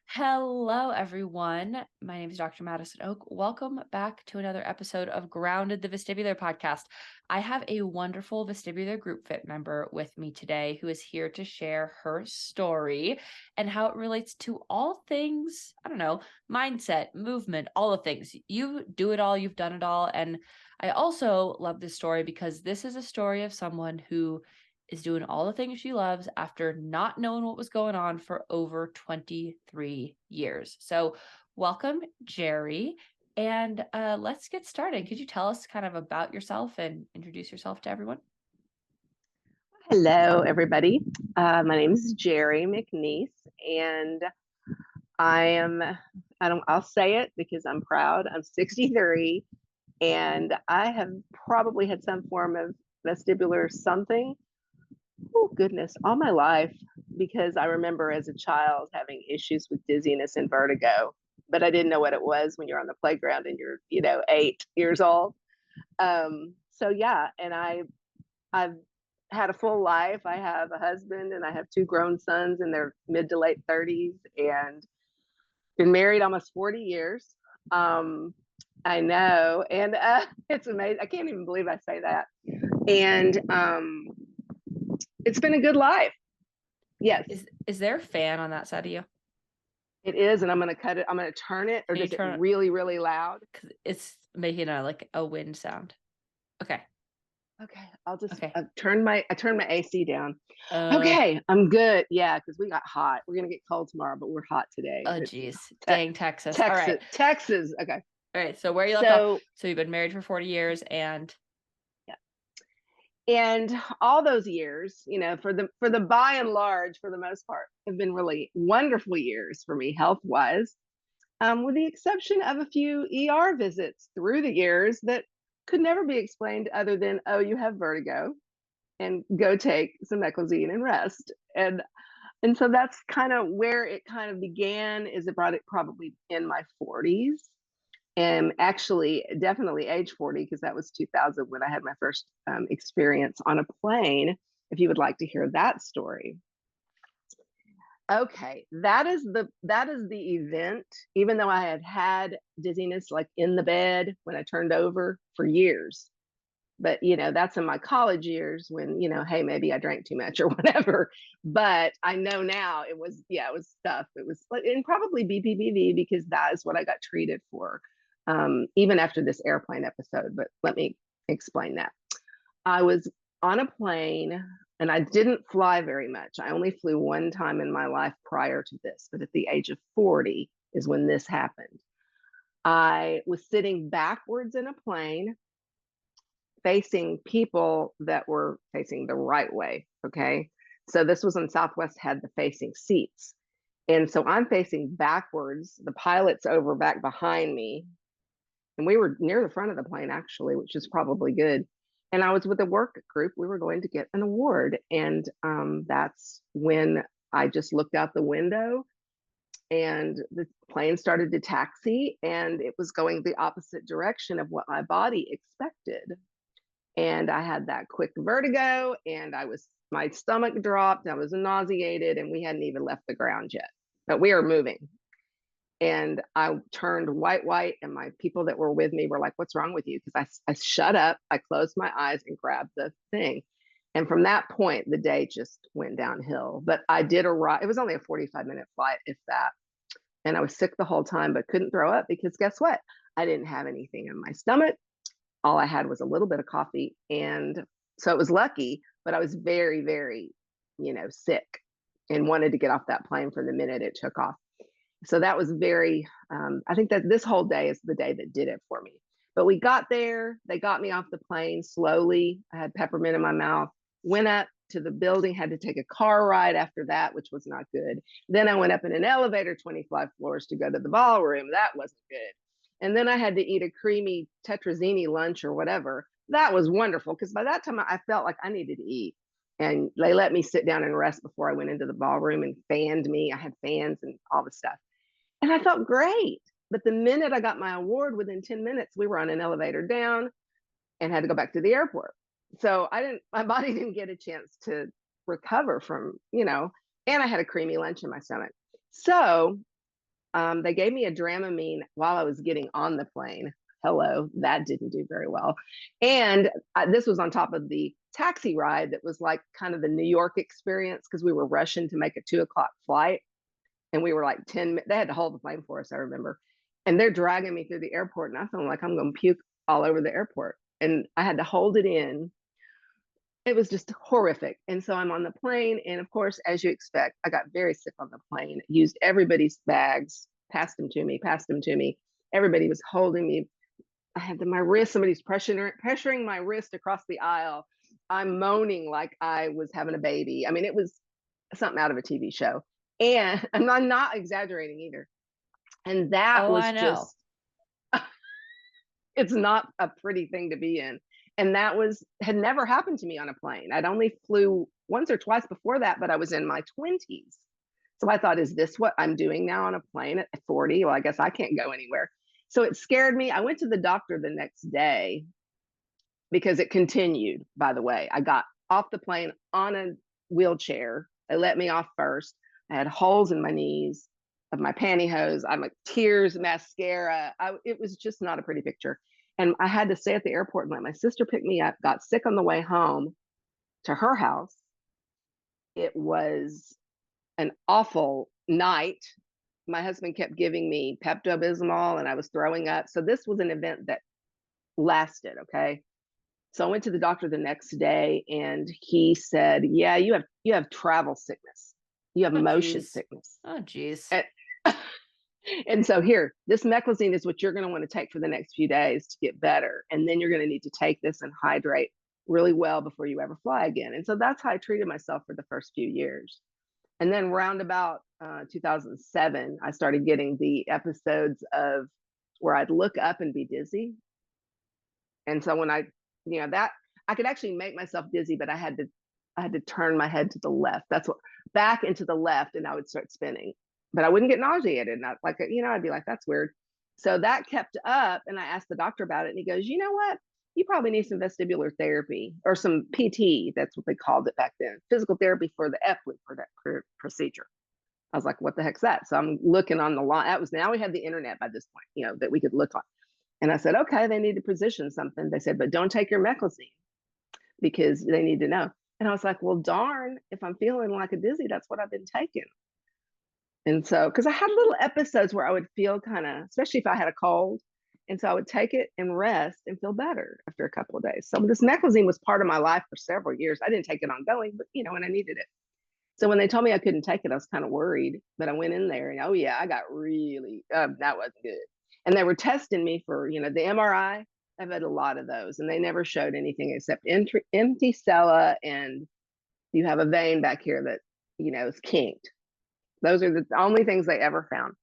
Hello, everyone. My name is Dr. Madison Oak. Welcome back to another episode of Grounded the Vestibular podcast. I have a wonderful Vestibular Group Fit member with me today who is here to share her story and how it relates to all things, mindset, movement, all the things. You do it all, you've done it all. And I also love this story because this is a story of someone who is doing all the things she loves after not knowing what was going on for over 23 years. So, welcome, Geri. And let's get started. Could you tell us kind of about yourself and introduce yourself to everyone? Hello, everybody. My name is Geri McNeese, and I'll say it because I'm proud. I'm 63, and I have probably had some form of vestibular something. Oh, goodness, all my life, because I remember as a child having issues with dizziness and vertigo, but I didn't know what it was when you're on the playground and you're, 8 years old. So yeah, and I've had a full life. I have a husband and I have two grown sons in their mid to late 30s and been married almost 40 years. I know. And it's amazing. I can't even believe I say that. And it's been a good life. Yes. Is there a fan on that side of you? It is. And I'm going to cut it. I'm going to turn it. Or Can you is it turn it? really, really loud? Because it's making a wind sound. Okay. Okay. I'll just Okay. turn my AC down. Okay. I'm good. Yeah. Because we got hot. We're going to get cold tomorrow, but we're hot today. Oh, geez. Dang, Texas. All right. Texas. Okay. All right. So where you left off. So you've been married for 40 years and yeah. And all those years, for the by and large, for the most part, have been really wonderful years for me health wise, with the exception of a few ER visits through the years that could never be explained other than, oh, you have vertigo and go take some meclizine and rest. And so that's kind of where it kind of began. Is it brought it probably in my 40s, and actually definitely age 40, because that was 2000 when I had my first experience on a plane, if you would like to hear that story. Okay, that is the event. Even though I had dizziness like in the bed when I turned over for years, but that's in my college years when hey, maybe I drank too much or whatever. But I know now it was stuff. It was like, and probably BPPD, because that is what I got treated for, even after this airplane episode. But let me explain that. I was on a plane and I didn't fly very much. I only flew one time in my life prior to this, but at the age of 40 is when this happened. I was sitting backwards in a plane facing people that were facing the right way. Okay. So this was when Southwest had the facing seats. And so I'm facing backwards. The pilot's over back behind me. And we were near the front of the plane, actually, which is probably good. And I was with a work group. We were going to get an award. And that's when I just looked out the window and the plane started to taxi, and it was going the opposite direction of what my body expected. And I had that quick vertigo, and my stomach dropped. I was nauseated, and we hadn't even left the ground yet, but we were moving. And I turned white, and my people that were with me were like, "What's wrong with you?" Because I shut up, I closed my eyes and grabbed the thing. And from that point, the day just went downhill. But I did arrive. It was only a 45-minute flight, if that. And I was sick the whole time, but couldn't throw up because guess what? I didn't have anything in my stomach. All I had was a little bit of coffee. And so it was lucky, but I was very, very, sick and wanted to get off that plane from the minute it took off. So that was very, I think that this whole day is the day that did it for me. But we got there, they got me off the plane slowly. I had peppermint in my mouth, went up to the building, had to take a car ride after that, which was not good. Then I went up in an elevator 25 floors to go to the ballroom. That wasn't good. And then I had to eat a creamy tetrazzini lunch or whatever. That was wonderful, because by that time I felt like I needed to eat. And they let me sit down and rest before I went into the ballroom and fanned me. I had fans and all the stuff. And I felt great. But the minute I got my award, within 10 minutes, we were on an elevator down and had to go back to the airport. So my body didn't get a chance to recover from, and I had a creamy lunch in my stomach. So They gave me a Dramamine while I was getting on the plane. Hello, that didn't do very well. And this was on top of the taxi ride that was like kind of the New York experience, because we were rushing to make a 2 o'clock flight. And we were like 10, they had to hold the plane for us, I remember. And they're dragging me through the airport, and I felt like I'm going to puke all over the airport. And I had to hold it in. It was just horrific. And so I'm on the plane. And of course, as you expect, I got very sick on the plane, used everybody's bags, passed them to me, passed them to me. Everybody was holding me. I had my wrist, somebody's pressuring my wrist across the aisle. I'm moaning like I was having a baby. I mean, it was something out of a TV show. And I'm not exaggerating either. And that Oh, was I know. just, it's not a pretty thing to be in. And that had never happened to me on a plane. I'd only flew once or twice before that, but I was in my 20s. So I thought, is this what I'm doing now on a plane at 40? Well, I guess I can't go anywhere. So it scared me. I went to the doctor the next day because it continued, by the way. I got off the plane on a wheelchair. They let me off first. I had holes in my knees of my pantyhose. I'm like tears, mascara. It was just not a pretty picture. And I had to stay at the airport and let my sister pick me up, got sick on the way home to her house. It was an awful night. My husband kept giving me Pepto-Bismol and I was throwing up. So this was an event that lasted, okay? So I went to the doctor the next day and he said, yeah, you have travel sickness. You have Oh, motion geez. sickness. Oh, geez. And so here, this meclizine is what you're going to want to take for the next few days to get better. And then you're going to need to take this and hydrate really well before you ever fly again. And so that's how I treated myself for the first few years. And then round about 2007, I started getting the episodes of where I'd look up and be dizzy. And so when that I could actually make myself dizzy, but I had to turn my head to the left. That's what back into the left, and I would start spinning. But I wouldn't get nauseated. Not like, I'd be like, that's weird. So that kept up, and I asked the doctor about it, and he goes, you know what? You probably need some vestibular therapy or some PT. That's what they called it back then. Physical therapy for the epley for that procedure. I was like, what the heck's that? So I'm looking on the line. Now we had the internet by this point, that we could look on. And I said, okay, they need to position something. They said, but don't take your meclizine because they need to know. And I was like, well, darn, if I'm feeling like a dizzy, that's what I've been taking. And so, because I had little episodes where I would feel kind of, especially if I had a cold. And so I would take it and rest and feel better after a couple of days. So this meclizine was part of my life for several years. I didn't take it ongoing, but when I needed it. So when they told me I couldn't take it, I was kind of worried. But I went in there and, oh yeah, I got really, that wasn't good. And they were testing me for, the MRI. I've had a lot of those, and they never showed anything except empty cella, and you have a vein back here that, is kinked. Those are the only things they ever found.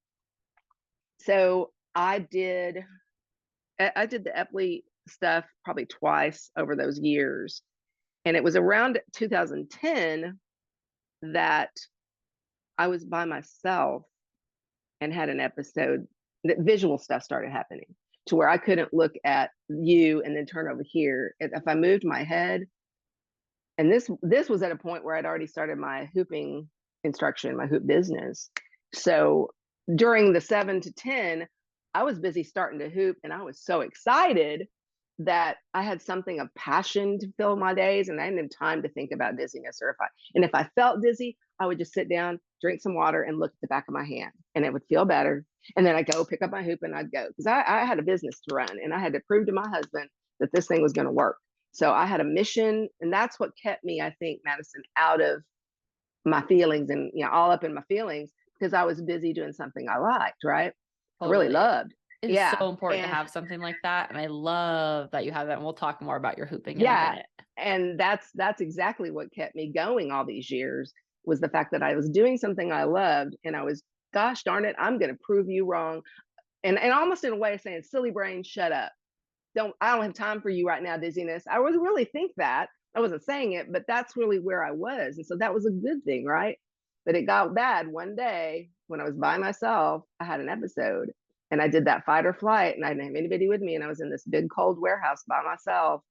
So I did the epley stuff probably twice over those years. And it was around 2010 that I was by myself and had an episode that visual stuff started happening to where I couldn't look at you and then turn over here. If I moved my head, and this was at a point where I'd already started my hooping instruction, my hoop business. So during the 7 to 10, I was busy starting to hoop, and I was so excited that I had something of passion to fill my days, and I didn't have time to think about dizziness. If I felt dizzy, I would just sit down, drink some water, and look at the back of my hand, and it would feel better. And then I'd go pick up my hoop and I'd go, because I had a business to run, and I had to prove to my husband that this thing was going to work. So I had a mission, and that's what kept me, I think, Madison, out of my feelings and all up in my feelings, because I was busy doing something I liked, right? Totally. I really loved. It is so important to have something like that. And I love that you have that. And we'll talk more about your hooping in a minute. And that's exactly what kept me going all these years, was the fact that I was doing something I loved, and I was, gosh darn it, I'm going to prove you wrong. And almost in a way of saying, silly brain, shut up. I don't have time for you right now, dizziness. I would really think that. I wasn't saying it, but that's really where I was. And so that was a good thing, right? But it got bad one day when I was by myself. I had an episode, and I did that fight or flight, and I didn't have anybody with me. And I was in this big cold warehouse by myself.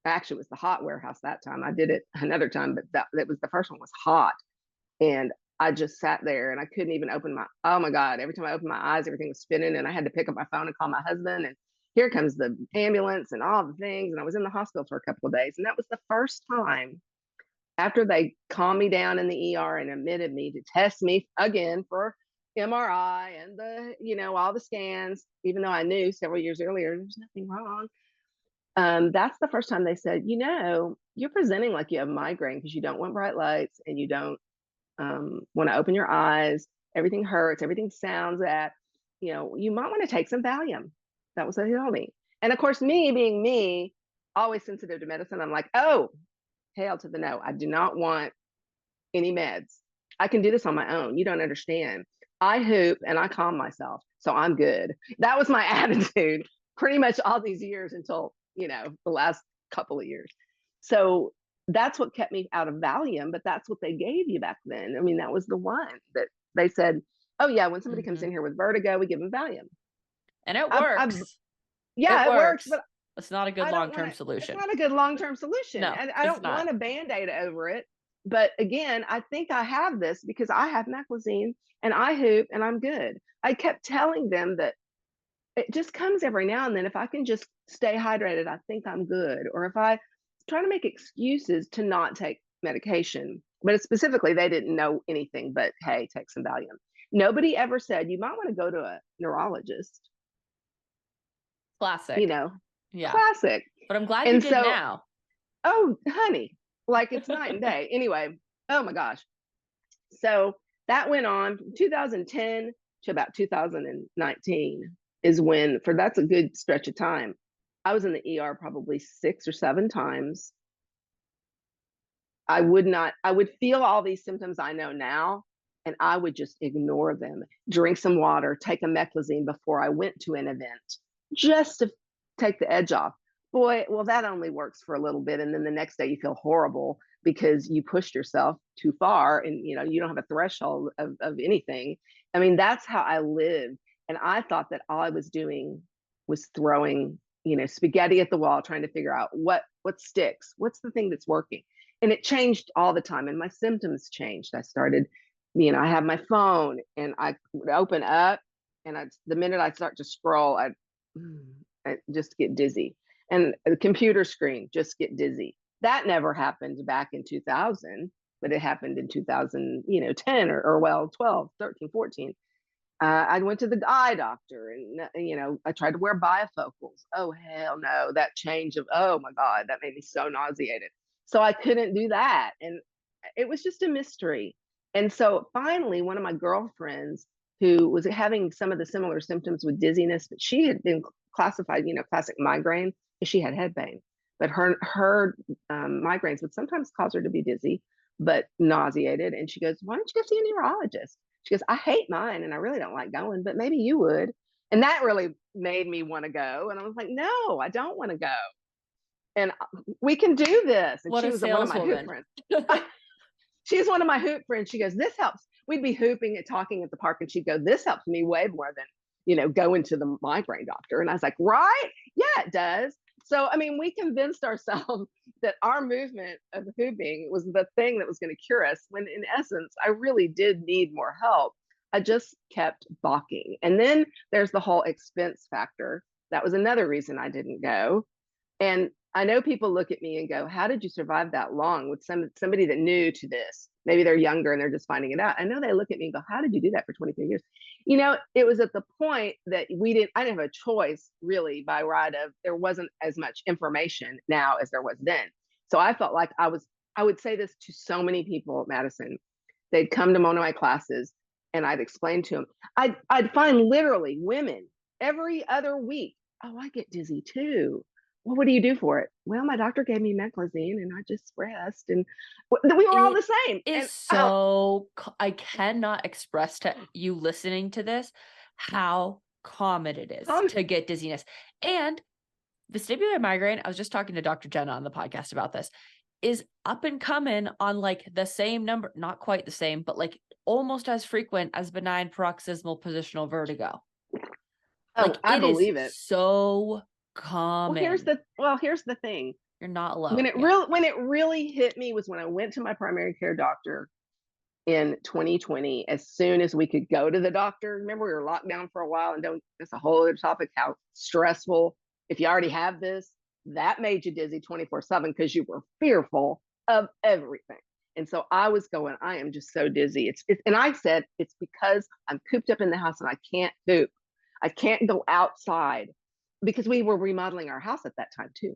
Actually, it was the hot warehouse that time. I did it another time, but that was the first one was hot. And I just sat there and I couldn't even oh my God, every time I opened my eyes, everything was spinning and I had to pick up my phone and call my husband. And here comes the ambulance and all the things. And I was in the hospital for a couple of days. And that was the first time after they calmed me down in the ER and admitted me to test me again for MRI and all the scans, even though I knew several years earlier there's nothing wrong. That's the first time they said, you're presenting like you have migraine because you don't want bright lights and you don't want to open your eyes. Everything hurts. Everything sounds at, you might want to take some Valium. That was what he told me. And of course, me being me, always sensitive to medicine, I'm like, oh, hell to the no. I do not want any meds. I can do this on my own. You don't understand. I hoop and I calm myself. So I'm good. That was my attitude pretty much all these years until, the last couple of years. So that's what kept me out of Valium, but that's what they gave you back then. I mean, that was the one that they said, oh yeah, when somebody comes in here with vertigo, we give them Valium. And it works. It works, but it's not a good long-term solution. It's not a good long-term solution. No, I don't want a Band-Aid over it. But again, I think I have this because I have meclizine and I hoop and I'm good. I kept telling them that it just comes every now and then. If I can just stay hydrated, I think I'm good. Or if I try to make excuses to not take medication, but specifically they didn't know anything but, hey, take some Valium. Nobody ever said, you might want to go to a neurologist. Classic. Yeah. Classic. But I'm glad you did now. Oh, honey, like it's night and day. Anyway, oh my gosh. So that went on from 2010 to about 2019 is when, that's a good stretch of time. I was in the ER probably 6 or 7 times. I would feel all these symptoms I know now, and I would just ignore them, drink some water, take a meclizine before I went to an event, just to take the edge off. Boy, well, that only works for a little bit. And then the next day you feel horrible because you pushed yourself too far and, you don't have a threshold of anything. I mean, that's how I lived. And I thought that all I was doing was throwing, spaghetti at the wall, trying to figure out what sticks, what's the thing that's working. And it changed all the time. And my symptoms changed. I started, I have my phone and I would open up and the minute I start to scroll, I just get dizzy. And the computer screen, just get dizzy. That never happened back in 2000, but it happened in 2010 or 12, 13, 14. I went to the eye doctor and, I tried to wear bifocals. Oh, hell no. That change of, oh my God, that made me so nauseated. So I couldn't do that. And it was just a mystery. And so finally, one of my girlfriends who was having some of the similar symptoms with dizziness, but she had been classified, classic migraine, because she had head pain. But her migraines would sometimes cause her to be dizzy, but nauseated. And she goes, why don't you go see a neurologist? She goes, I hate mine and I really don't like going, but maybe you would. And that really made me want to go. And I was like, no, I don't want to go. And we can do this. And she was one of my hoop friends. She's one of my hoop friends. She goes, this helps. We'd be hooping and talking at the park. And she'd go, this helps me way more than, going to the migraine doctor. And I was like, right? Yeah, it does. So, I mean, we convinced ourselves that our movement of hooping was the thing that was going to cure us, when in essence, I really did need more help. I just kept balking. And then there's the whole expense factor. That was another reason I didn't go. And I know people look at me and go, how did you survive that long with somebody that knew to this? Maybe they're younger and they're just finding it out. I know they look at me and go, how did you do that for 23 years? It was at the point that I didn't have a choice really by right of, there wasn't as much information now as there was then. So I felt like I would say this to so many people at Madison. They'd come to one of my classes and I'd explain to them. I'd find literally women every other week. Oh, I get dizzy too. Well, what do you do for it? Well, my doctor gave me meclizine and I just rest. And we were all the same. I cannot express to you listening to this how common it is to get dizziness. And vestibular migraine, I was just talking to Dr. Jenna on the podcast about this, is up and coming on like the same number, not quite the same, but like almost as frequent as benign paroxysmal positional vertigo. Like, I believe it. So common. Well, here's the thing. You're not alone. When it really hit me was when I went to my primary care doctor in 2020 as soon as we could go to the doctor. Remember, we were locked down for a while, and that's a whole other topic, how stressful. If you already have this, that made you dizzy 24/7 because you were fearful of everything. And so I was going, I am just so dizzy. And I said, it's because I'm cooped up in the house and I can't poop. I can't go outside because we were remodeling our house at that time too.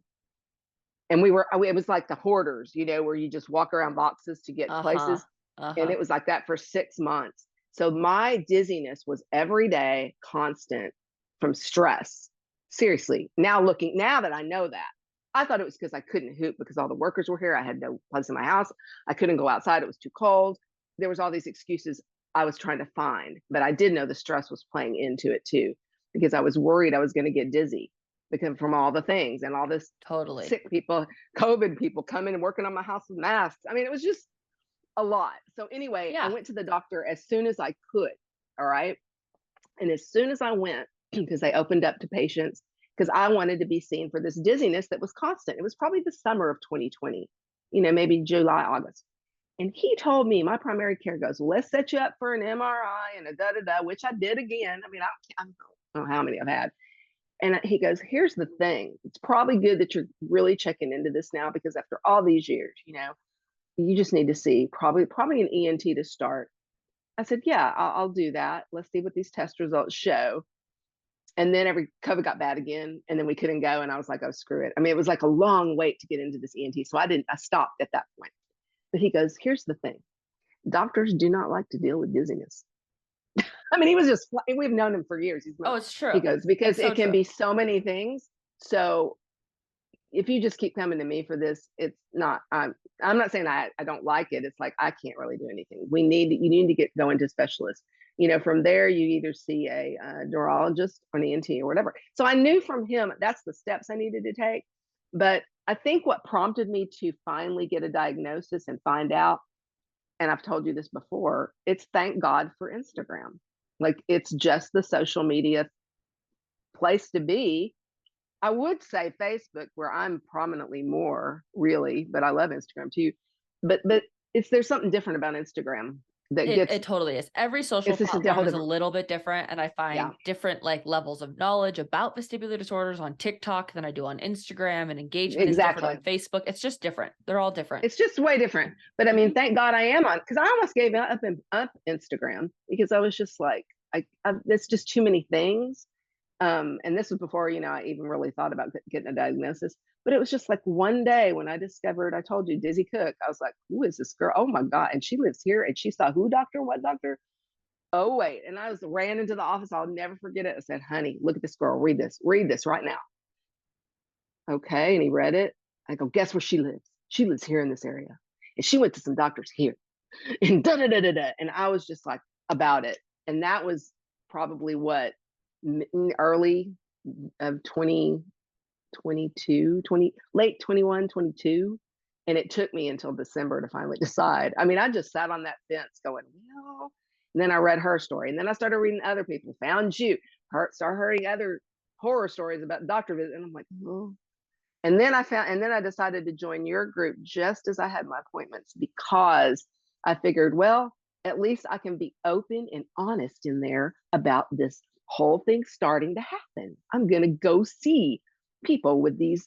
And it was like the hoarders, where you just walk around boxes to get Uh-huh. places. And Uh-huh. it was like that for 6 months. So my dizziness was every day, constant, from stress. Seriously. Now that I know that, I thought it was because I couldn't hoop because all the workers were here. I had no place in my house. I couldn't go outside. It was too cold. There was all these excuses I was trying to find, but I did know the stress was playing into it too, because I was worried I was going to get dizzy because from all the things and all this Totally. sick people, COVID people coming and working on my house with masks. I mean, it was just a lot. So anyway, I Yeah. went to the doctor as soon as I could. All right. And as soon as I went, because they opened up to patients, because I wanted to be seen for this dizziness that was constant. It was probably the summer of 2020, maybe July, August. And he told me, my primary care goes, well, let's set you up for an MRI and a da da da, which I did again. I mean, I don't know how many I've had. And he goes, here's the thing. It's probably good that you're really checking into this now, because after all these years, you just need to see probably an ENT to start. I said, yeah, I'll do that. Let's see what these test results show. And then every COVID got bad again, and then we couldn't go. And I was like, oh, screw it. I mean, it was like a long wait to get into this ENT. So I stopped at that point. But he goes, here's the thing. Doctors do not like to deal with dizziness. I mean, we've known him for years. Oh, it's He true. goes, because It's so it can true. be so many things. So if you just keep coming to me for this, it's not, I'm not saying I don't like it. It's like, I can't really do anything. You need to go into specialists. From there, you either see a neurologist or an ENT or whatever. So I knew from him, that's the steps I needed to take. But I think what prompted me to finally get a diagnosis and find out, and I've told you this before, it's thank God for Instagram. Like, it's just the social media place to be. I would say Facebook, where I'm prominently more, really, but I love Instagram too. But there's something different about Instagram that It totally is. Every social it's just a platform whole is a different. little bit different, and I Yeah, find different like levels of knowledge about vestibular disorders on TikTok than I do on Instagram, and engagement is different on exactly. Facebook. It's just different. They're all different. It's just way different. But I mean, Mhm. thank God I am on, because I almost gave up Instagram, because I was just like, it's just too many things. And this was before, I even really thought about getting a diagnosis. But it was just like one day when I discovered, I told you, Dizzy Cook, I was like, who is this girl? Oh my God. And she lives here, and she saw who doctor, what doctor? Oh, wait. And I ran into the office. I'll never forget it. I said, honey, look at this girl. Read this right now. Okay. And he read it. I go, guess where she lives? She lives here in this area. And she went to some doctors here. And da da da da da. And I was just like, about it. And that was probably what, early of 2022, late 21, 22. And it took me until December to finally decide. I mean, I just sat on that fence going, well, and then I read her story. And then I started reading other people, found you, started hearing other horror stories about doctor visits. And I'm like, oh. And then I decided to join your group just as I had my appointments, because I figured, well, at least I can be open and honest in there about this whole thing starting to happen. I'm going to go see people with these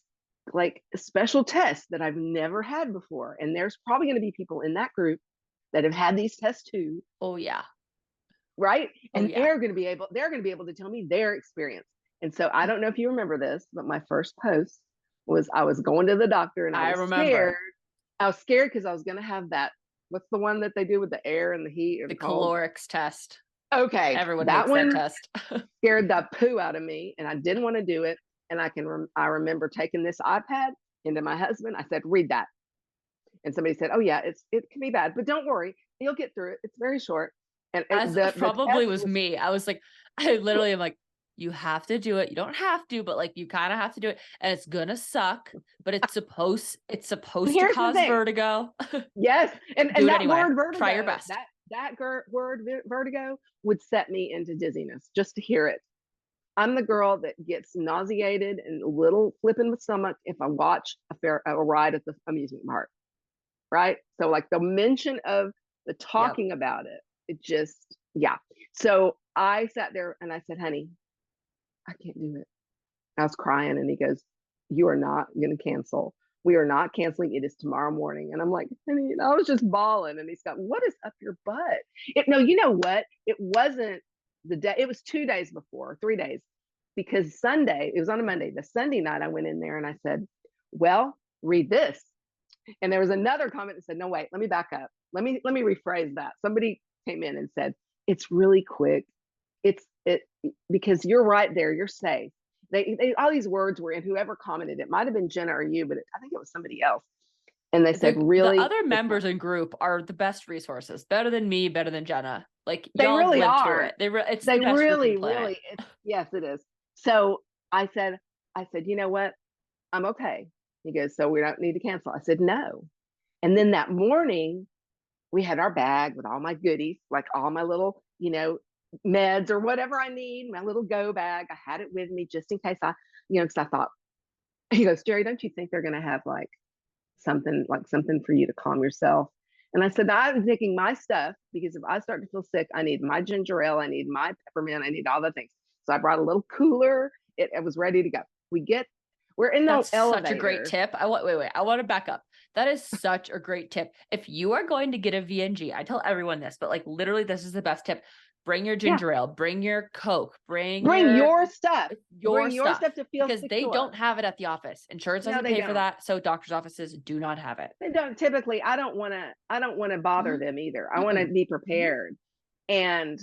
like special tests that I've never had before. And there's probably going to be people in that group that have had these tests too, Oh yeah. right? Oh And yeah. they're going to be able to tell me their experience. And so I don't know if you remember this, but my first post was I was going to the doctor and I I was scared. remember I was scared because I was going to have that. What's the one that they do with the air and the heat or the the cold? calorics test. Okay, Everyone that hates that one test. scared the poo out of me, and I didn't want to do it. And I remember taking this iPad into my husband. I said, "Read that." And somebody said, "Oh yeah, it can be bad, but don't worry, you'll get through it. It's very short." And As the probably test was was me. I was like, I literally am like, you have to do it. You don't have to, but like you kind of have to do it. And it's gonna suck, but it's supposed to here's the cause thing. vertigo. Yes, Do and it that anyway. word Try your vertigo, best. word vertigo would set me into dizziness just to hear it. I'm the girl that gets nauseated and a little flipping the stomach if I watch a ride at the amusement park, right? So like the mention of the talking about it, it just, yeah. So I sat there and I said, honey, I can't do it. I was crying and he goes, you are not going to cancel. We are not canceling. It is tomorrow morning. And I'm like, honey, I was just bawling. And he's got, what is up your butt? No, you know what? It wasn't the day. It was 2 days before, 3 days, because Sunday, it was on a Monday. The Sunday night I went in there and I said, well, read this. And there was another comment that said, no, wait, let me back up. Let me rephrase that. Somebody came in and said, it's really quick. Because you're right there, you're safe. They all these words were in, whoever commented, it might have been Jenna or you, but I think it was somebody else. And they said, really, the other members in group are the best resources, better than me, better than Jenna. Like they y'all really lived are. through it. It's the best really, group really, yes, it is. So I said, you know what? I'm okay. He goes, so we don't need to cancel. I said, no. And then that morning, we had our bag with all my goodies, like all my little, meds or whatever I need, my little go bag. I had it with me just in case because I thought, he goes, Geri, don't you think they're going to have something for you to calm yourself? And I said, I'm taking my stuff because if I start to feel sick, I need my ginger ale, I need my peppermint, I need all the things. So I brought a little cooler. It was ready to go. We're in the elevator. Such a great tip. I want to back up. That is such a great tip. If you are going to get a VNG, I tell everyone this, but like literally this is the best tip. Bring your ginger ale, bring your Coke, bring your stuff. Your stuff to feel because secure. they don't have it at the office. Insurance doesn't pay for that, so doctors' offices do not have it. They don't typically. I don't want to bother them either. I want to be prepared. And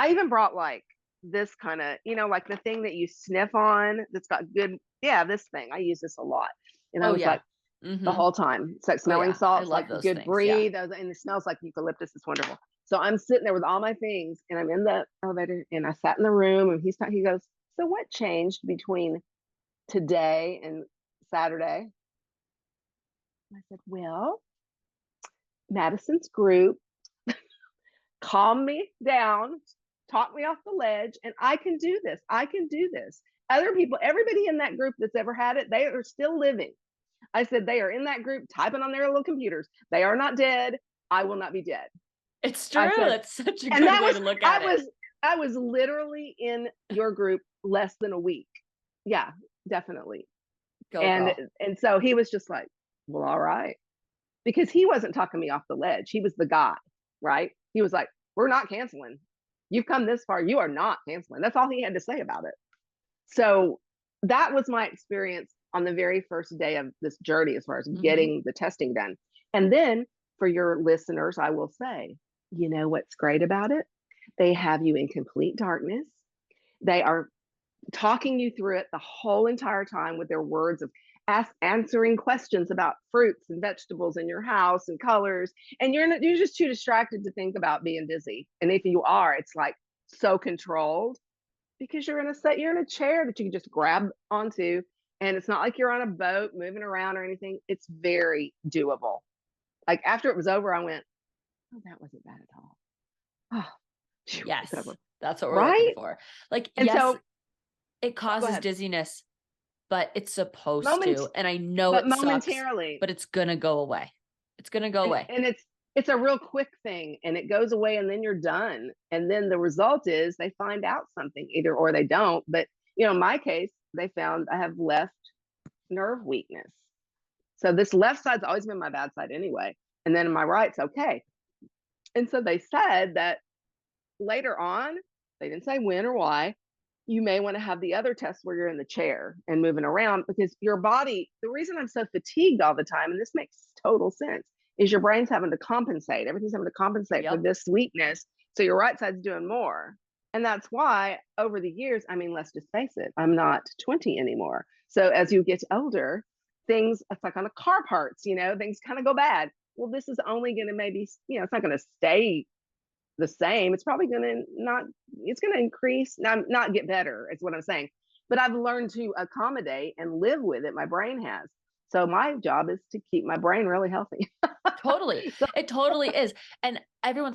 I even brought like this kind of, like the thing that you sniff on that's got good, this thing. I use this a lot. And I was like, the whole time. It's like smelling salts, like good things, breathe. And it smells like eucalyptus. It's wonderful. So I'm sitting there with all my things and I'm in the elevator and I sat in the room and he goes, so what changed between today and Saturday? I said, well, Madison's group calmed me down, talked me off the ledge, and I can do this. I can do this. Other people, everybody in that group that's ever had it, they are still living. I said, they are in that group typing on their little computers. They are not dead. I will not be dead. It's true. That's such a good way to look at it. I was literally in your group less than a week. Yeah, definitely. And so he was just like, well, all right. Because he wasn't talking me off the ledge. He was the guy, right? He was like, we're not canceling. You've come this far. You are not canceling. That's all he had to say about it. So that was my experience on the very first day of this journey as far as getting the testing done. And then for your listeners, I will say, you know what's great about it? They have you in complete darkness. They are talking you through it the whole entire time with their words of answering questions about fruits and vegetables in your house and colors. And you're just too distracted to think about being dizzy. And if you are, it's like so controlled because you're in a chair that you can just grab onto. And it's not like you're on a boat moving around or anything. It's very doable. Like after it was over, I went, oh, that wasn't bad at all. Oh, yes, that's what we're looking for. Like, and yes, so, it causes dizziness, but it's supposed to. And I know it momentarily, sucks, but it's gonna go away. It's gonna go away. And it's a real quick thing, and it goes away, and then you're done. And then the result is they find out something, either or they don't. But in my case, they found I have left nerve weakness. So this left side's always been my bad side anyway, and then my right's okay. And so they said that later on, they didn't say when or why, you may want to have the other test where you're in the chair and moving around because your body, the reason I'm so fatigued all the time, and this makes total sense, is your brain's having to compensate. Everything's having to compensate for this weakness. So your right side's doing more. And that's why over the years, I mean, let's just face it, I'm not 20 anymore. So as you get older, things, it's like on a car parts, things kind of go bad. Well, this is only going to maybe, it's not going to stay the same. It's probably going to increase, not get better, is what I'm saying. But I've learned to accommodate and live with it. My brain has. So my job is to keep my brain really healthy. Totally. It totally is. And everyone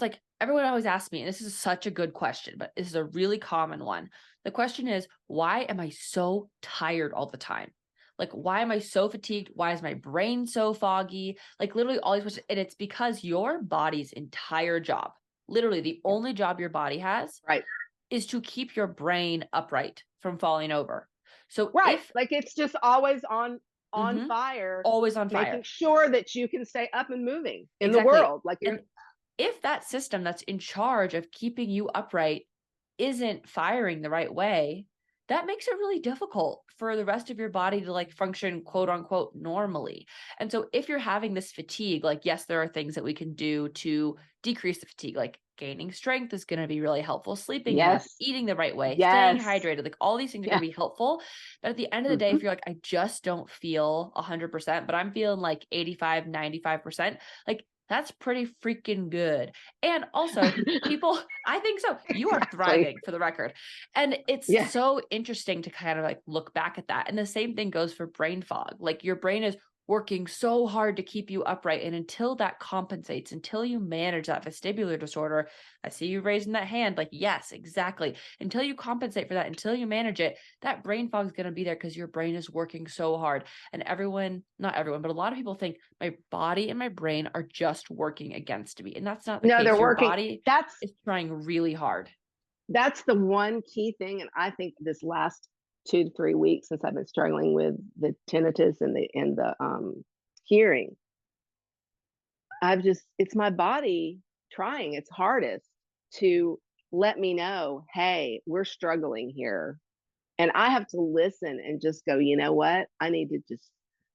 always asks me, and this is such a good question, but this is a really common one. The question is, why am I so tired all the time? Like, why am I so fatigued? Why is my brain so foggy? Like literally all these questions. And it's because your body's entire job, literally the only job your body has, Right. is to keep your brain upright from falling over. So Right. if Like it's just always on Mhm. fire, Always on making fire. sure that you can stay up and moving in the Exactly. world. Like you're And if that system that's in charge of keeping you upright isn't firing the right way, that makes it really difficult for the rest of your body to like function quote unquote normally. And so if you're having this fatigue, like yes, there are things that we can do to decrease the fatigue, like gaining strength is going to be really helpful, sleeping enough, yes. eating the right way, staying Yes. hydrated, like all these things are going Yeah. to be helpful. But at the end of the day, Mhm. if you're like, I just don't feel 100%, but I'm feeling like 85, 95%, like that's pretty freaking good. And also, people, I think so. You are Exactly. thriving for the record. And it's Yeah. so interesting to kind of like look back at that. And the same thing goes for brain fog. Like your brain is working so hard to keep you upright. And until that compensates, until you manage that vestibular disorder, I see you raising that hand. Like, yes, exactly. Until you compensate for that, until you manage it, that brain fog is going to be there because your brain is working so hard. And everyone, not everyone, but a lot of people think my body and my brain are just working against me. And that's not the No, they're case. Your working. body That's is trying really hard. that's the one key thing. And I think this last 2 to 3 weeks since I've been struggling with the tinnitus and the hearing, it's my body trying its hardest to let me know, hey, we're struggling here. And I have to listen and just go, you know what? I need to just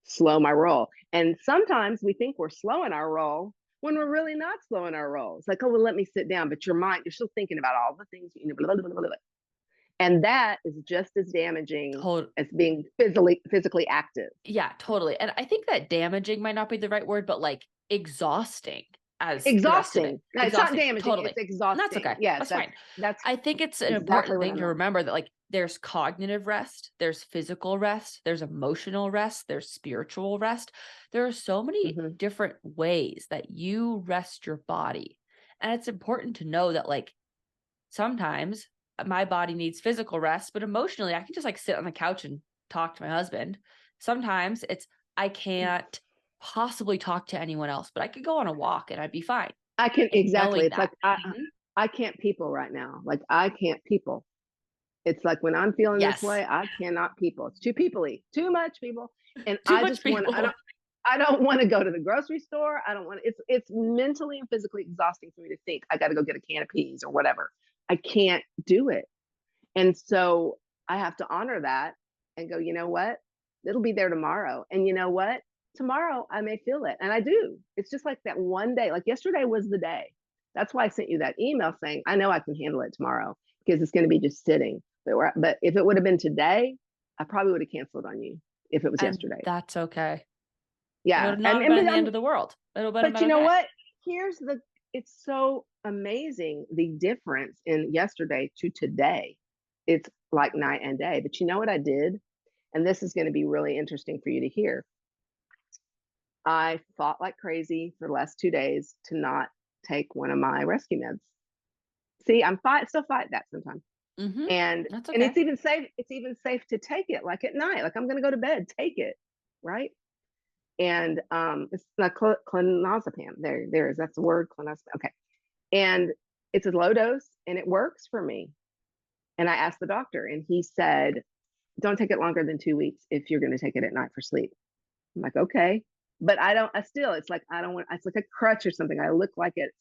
slow my roll. And sometimes we think we're slowing our roll when we're really not slowing our roll. It's like, oh, well, let me sit down. But your mind, you're still thinking about all the things, blah, blah, blah, blah. And that is just as damaging Hold, as being physically active. yeah, totally. And I think that damaging might not be the right word, but like exhausting as the rest of it. Exhausting. No, it's not Exhausting. damaging, Totally. it's And that's exhausting. okay. Yes, That's fine. that's I think it's an exactly important what thing I'm to at. remember that like there's cognitive rest, there's physical rest, there's emotional rest, there's spiritual rest. There are so many Mhm. different ways that you rest your body. And it's important to know that like sometimes my body needs physical rest, but emotionally I can just like sit on the couch and talk to my husband. Sometimes it's I can't possibly talk to anyone else, but I could go on a walk and I'd be fine. I can And exactly. knowing It's like that. Mhm. I can't people right now. Like I can't people. It's like when I'm feeling this Yes. way, I cannot people. It's too peoply, too much people. And Too much I people. don't want to go to the grocery store. I don't want to, it's mentally and physically exhausting for me to think I got to go get a can of peas or whatever. I can't do it. And so I have to honor that and go, you know what? It'll be there tomorrow. And you know what? Tomorrow I may feel it. And I do. It's just like that one day. Like yesterday was the day. That's why I sent you that email saying, I know I can handle it tomorrow because it's going to be just sitting. But if it would have been today, I probably would have canceled on you if it was And yesterday. that's okay. It would Yeah. have not been the end of the world. It would have But been you know okay. what? Here's the, it's so amazing the difference in yesterday to today. It's like night and day. But you know what I did? And this is going to be really interesting for you to hear. I fought like crazy for the last 2 days to not take one of my rescue meds. See, still fight that sometimes. Mm-hmm. And That's and okay. it's even safe to take it like at night. Like I'm gonna go to bed, take it. Right. And it's like clonazepam. There is that's the word, clonazepam. Okay. And it's a low dose and it works for me. And I asked the doctor and he said, don't take it longer than 2 weeks if you're going to take it at night for sleep. I'm like, okay. But it's like, I don't want, it's like a crutch or something. I look like it.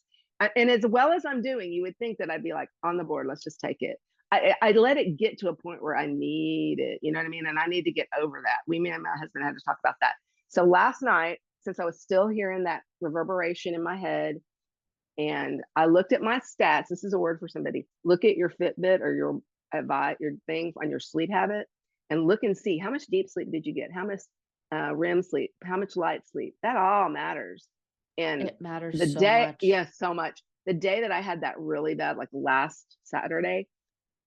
And as well as I'm doing, you would think that I'd be like on the board, let's just take it. I let it get to a point where I need it. You know what I mean? And I need to get over that. Me and my husband had to talk about that. So last night, since I was still hearing that reverberation in my head, and I looked at my stats. This is a word for somebody. Look at your Fitbit or your thing on your sleep habit, and look and see how much deep sleep did you get, how much REM sleep, how much light sleep. That all matters. And It matters the so day, much. yes, so much. The day that I had that really bad, like last Saturday,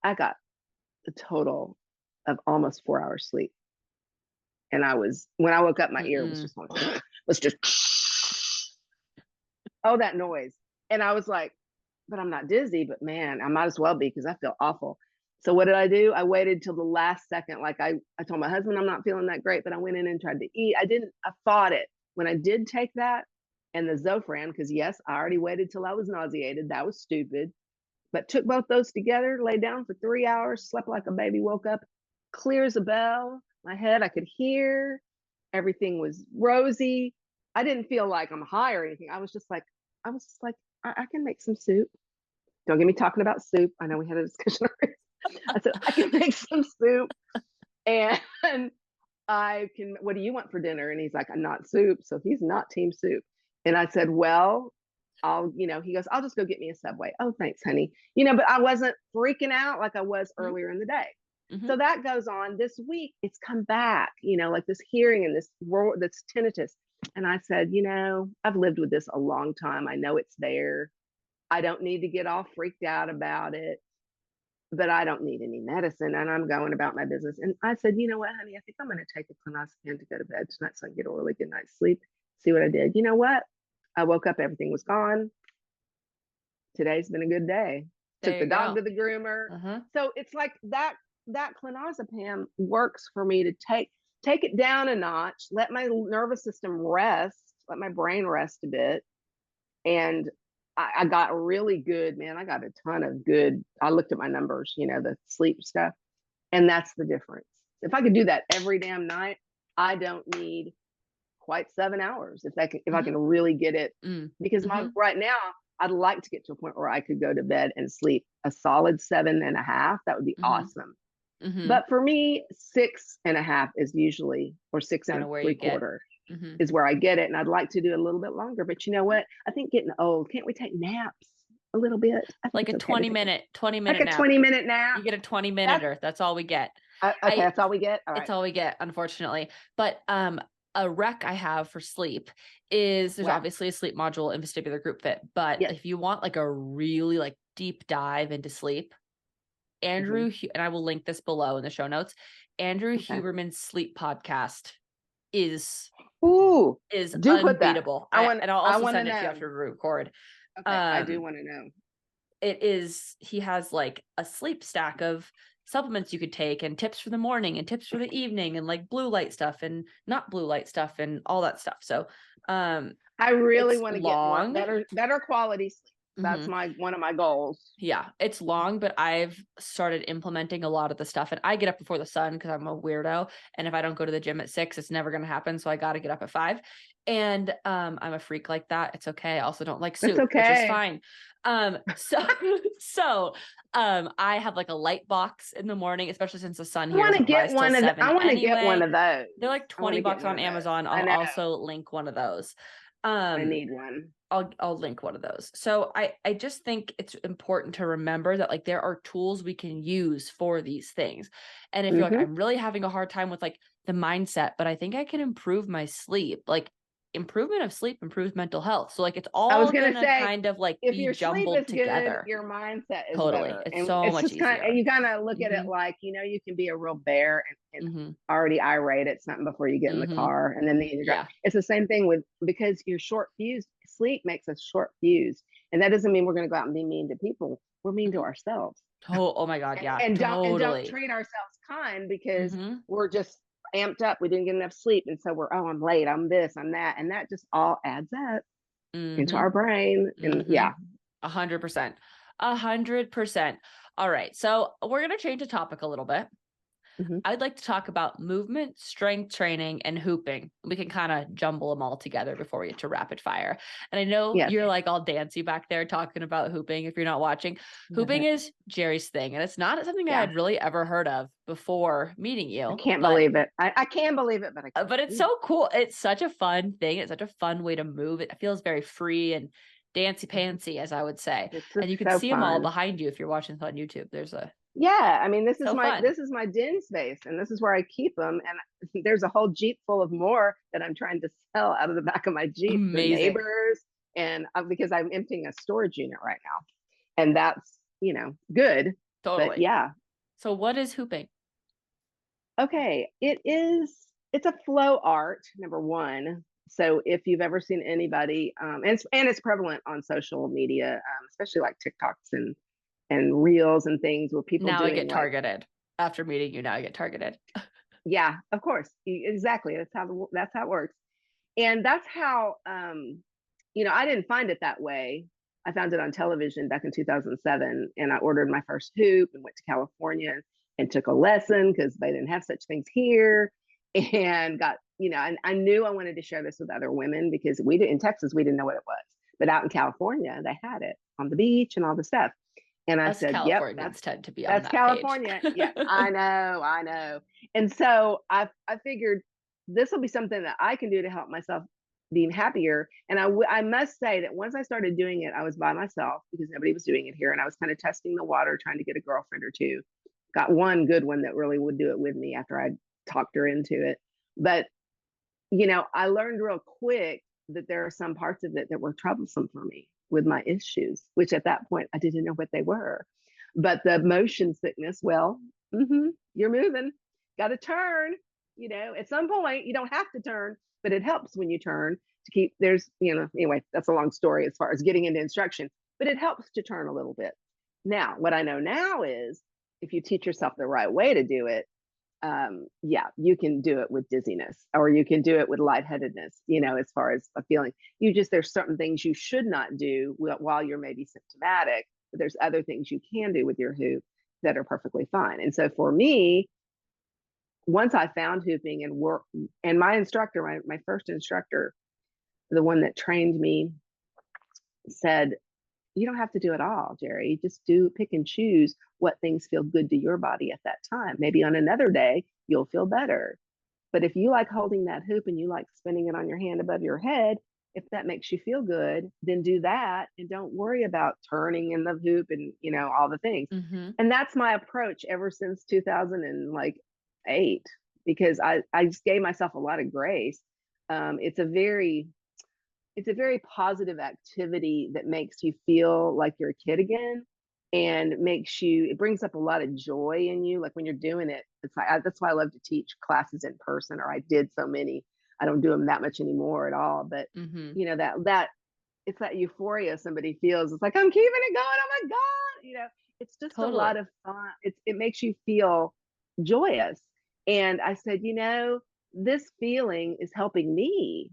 I got a total of almost 4 hours sleep. And when I woke up, my ear was Mm-mm. just going, let's just, oh, that noise. And I was like, but I'm not dizzy, but man, I might as well be because I feel awful. So what did I do? I waited till the last second. Like I told my husband I'm not feeling that great, but I went in and tried to eat. I fought it. When I did take that and the Zofran, because yes, I already waited till I was nauseated. That was stupid. But took both those together, lay down for 3 hours, slept like a baby, woke up clear as a bell. My head, I could hear. Everything was rosy. I didn't feel like I'm high or anything. I was just like, I can make some soup. Don't get me talking about soup. I know we had a discussion already. I said, I can make some soup and what do you want for dinner? And he's like, not soup. So he's not team soup. And I said, well, he goes, I'll just go get me a Subway. Oh, thanks, honey. But I wasn't freaking out like I was earlier in the day. Mm-hmm. So that goes on. This week, it's come back, like this hearing and this tinnitus. And I said, I've lived with this a long time. I know it's there. I don't need to get all freaked out about it, but I don't need any medicine. And I'm going about my business. And I said, you know what, honey, I think I'm going to take a clonazepam to go to bed tonight so I can get a really good night's sleep. See what I did. You know what? I woke up, everything was gone. Today's been a good day. Took the dog to the groomer. Uh-huh. So it's like that clonazepam works for me to take it down a notch, let my nervous system rest, let my brain rest a bit. And I got really good, man. I got a ton of good. I looked at my numbers, the sleep stuff. And that's the difference. If I could do that every damn night, I don't need quite 7 hours if I can really get it. Because right now, I'd like to get to a point where I could go to bed and sleep a solid 7.5. That would be awesome. But for me, 6.5 is usually, or 6.75 is where I get it. And I'd like to do a little bit longer. But you know what? I think getting old, can't we take naps a little bit? Like a 20-minute like a 20-minute nap. You get a 20-minute. That's all we get. Okay, that's all we get. All right. It's all we get, unfortunately. But a rec I have for sleep is there's obviously a sleep module in Vestibular Group Fit, but if you want like a really like deep dive into sleep, Andrew, and I will link this below in the show notes, Andrew Huberman's sleep podcast is unbeatable. I'll also send it to you after we record. Okay, I do want to know. He has like a sleep stack of supplements you could take and tips for the morning and tips for the evening and like blue light stuff and not blue light stuff and all that stuff. So I really want to get more better quality sleep. That's one of my goals. Yeah, it's long, but I've started implementing a lot of the stuff. And I get up before the sun because I'm a weirdo. And if I don't go to the gym at 6, it's never going to happen. So I got to get up at 5. And I'm a freak like that. It's okay. I also don't like soup, which is fine. So I have like a light box in the morning, especially since the sun here. I want to get one of those. They're like $20 on Amazon. I'll also link one of those. I need one. I'll link one of those. So I just think it's important to remember that like there are tools we can use for these things. And if you're like, I'm really having a hard time with like the mindset, but I think I can improve my sleep, like improvement of sleep improves mental health. So like it's all gonna kind of like if be your jumbled sleep is together. Good, your mindset is totally better. It's so much easier. And you kind of look at it like, you can be a real bear and already irate at something before you get in the car, and then it's the same thing because you're short fused. Sleep makes us short fused, and that doesn't mean we're going to go out and be mean to people. We're mean to ourselves. Oh my God, yeah, and don't treat ourselves kind because we're just amped up. We didn't get enough sleep, and so I'm late, I'm this, I'm that, and that just all adds up into our brain. And 100%. All right, so we're going to change the topic a little bit. I'd like to talk about movement, strength training, and hooping. We can kind of jumble them all together before we get to rapid fire. And I know you're like all dancy back there talking about hooping. If you're not watching, hooping is Geri's thing. And it's not something I had really ever heard of before meeting you. I can't believe it. I can believe it, but it's so cool. It's such a fun thing. It's such a fun way to move. It feels very free and dancy pantsy, as I would say. And you can see them all behind you if you're watching this on YouTube. There's a I mean, this is my den space, and this is where I keep them. And there's a whole Jeep full of more that I'm trying to sell out of the back of my Jeep to neighbors, and because I'm emptying a storage unit right now, and that's good. Totally. But So what is hooping? Okay, it's a flow art, number one. So if you've ever seen anybody, and it's prevalent on social media, especially like TikToks and and reels and things where people now I doing get like, targeted after meeting you. Now I get targeted. yeah, of course, exactly. That's how it works. And that's how, I didn't find it that way. I found it on television back in 2007, and I ordered my first hoop and went to California and took a lesson because they didn't have such things here, and got, and I knew I wanted to share this with other women because in Texas, we didn't know what it was, but out in California, they had it on the beach and all the stuff. And I Us said, yep, Californians tend to be on that's that page. California. Yeah, I know. And so I figured this will be something that I can do to help myself be happier. And I must say that once I started doing it, I was by myself because nobody was doing it here. And I was kind of testing the water, trying to get a girlfriend or two. Got one good one that really would do it with me after I talked her into it. But, I learned real quick that there are some parts of it that were troublesome for me with my issues, which at that point I didn't know what they were. But the motion sickness, well, you're moving, got to turn. At some point you don't have to turn, but it helps when you turn to keep. Anyway, that's a long story as far as getting into instruction, but it helps to turn a little bit. Now, what I know now is if you teach yourself the right way to do it, you can do it with dizziness, or you can do it with lightheadedness, as far as a feeling. There's certain things you should not do while you're maybe symptomatic, but there's other things you can do with your hoop that are perfectly fine. And so for me, once I found hooping and my instructor, my first instructor, the one that trained me, said, you don't have to do it all, Geri. Just pick and choose what things feel good to your body at that time. Maybe on another day, you'll feel better. But if you like holding that hoop and you like spinning it on your hand above your head, if that makes you feel good, then do that. And don't worry about turning in the hoop and, all the things. Mm-hmm. And that's my approach ever since 2008, because I just gave myself a lot of grace. It's a very positive activity that makes you feel like you're a kid again, and it brings up a lot of joy in you. Like when you're doing it, it's like, that's why I love to teach classes in person, or I did so many. I don't do them that much anymore at all, but that it's that euphoria somebody feels. It's like, I'm keeping it going. Oh my God. It's just a lot of fun. It makes you feel joyous. And I said, this feeling is helping me.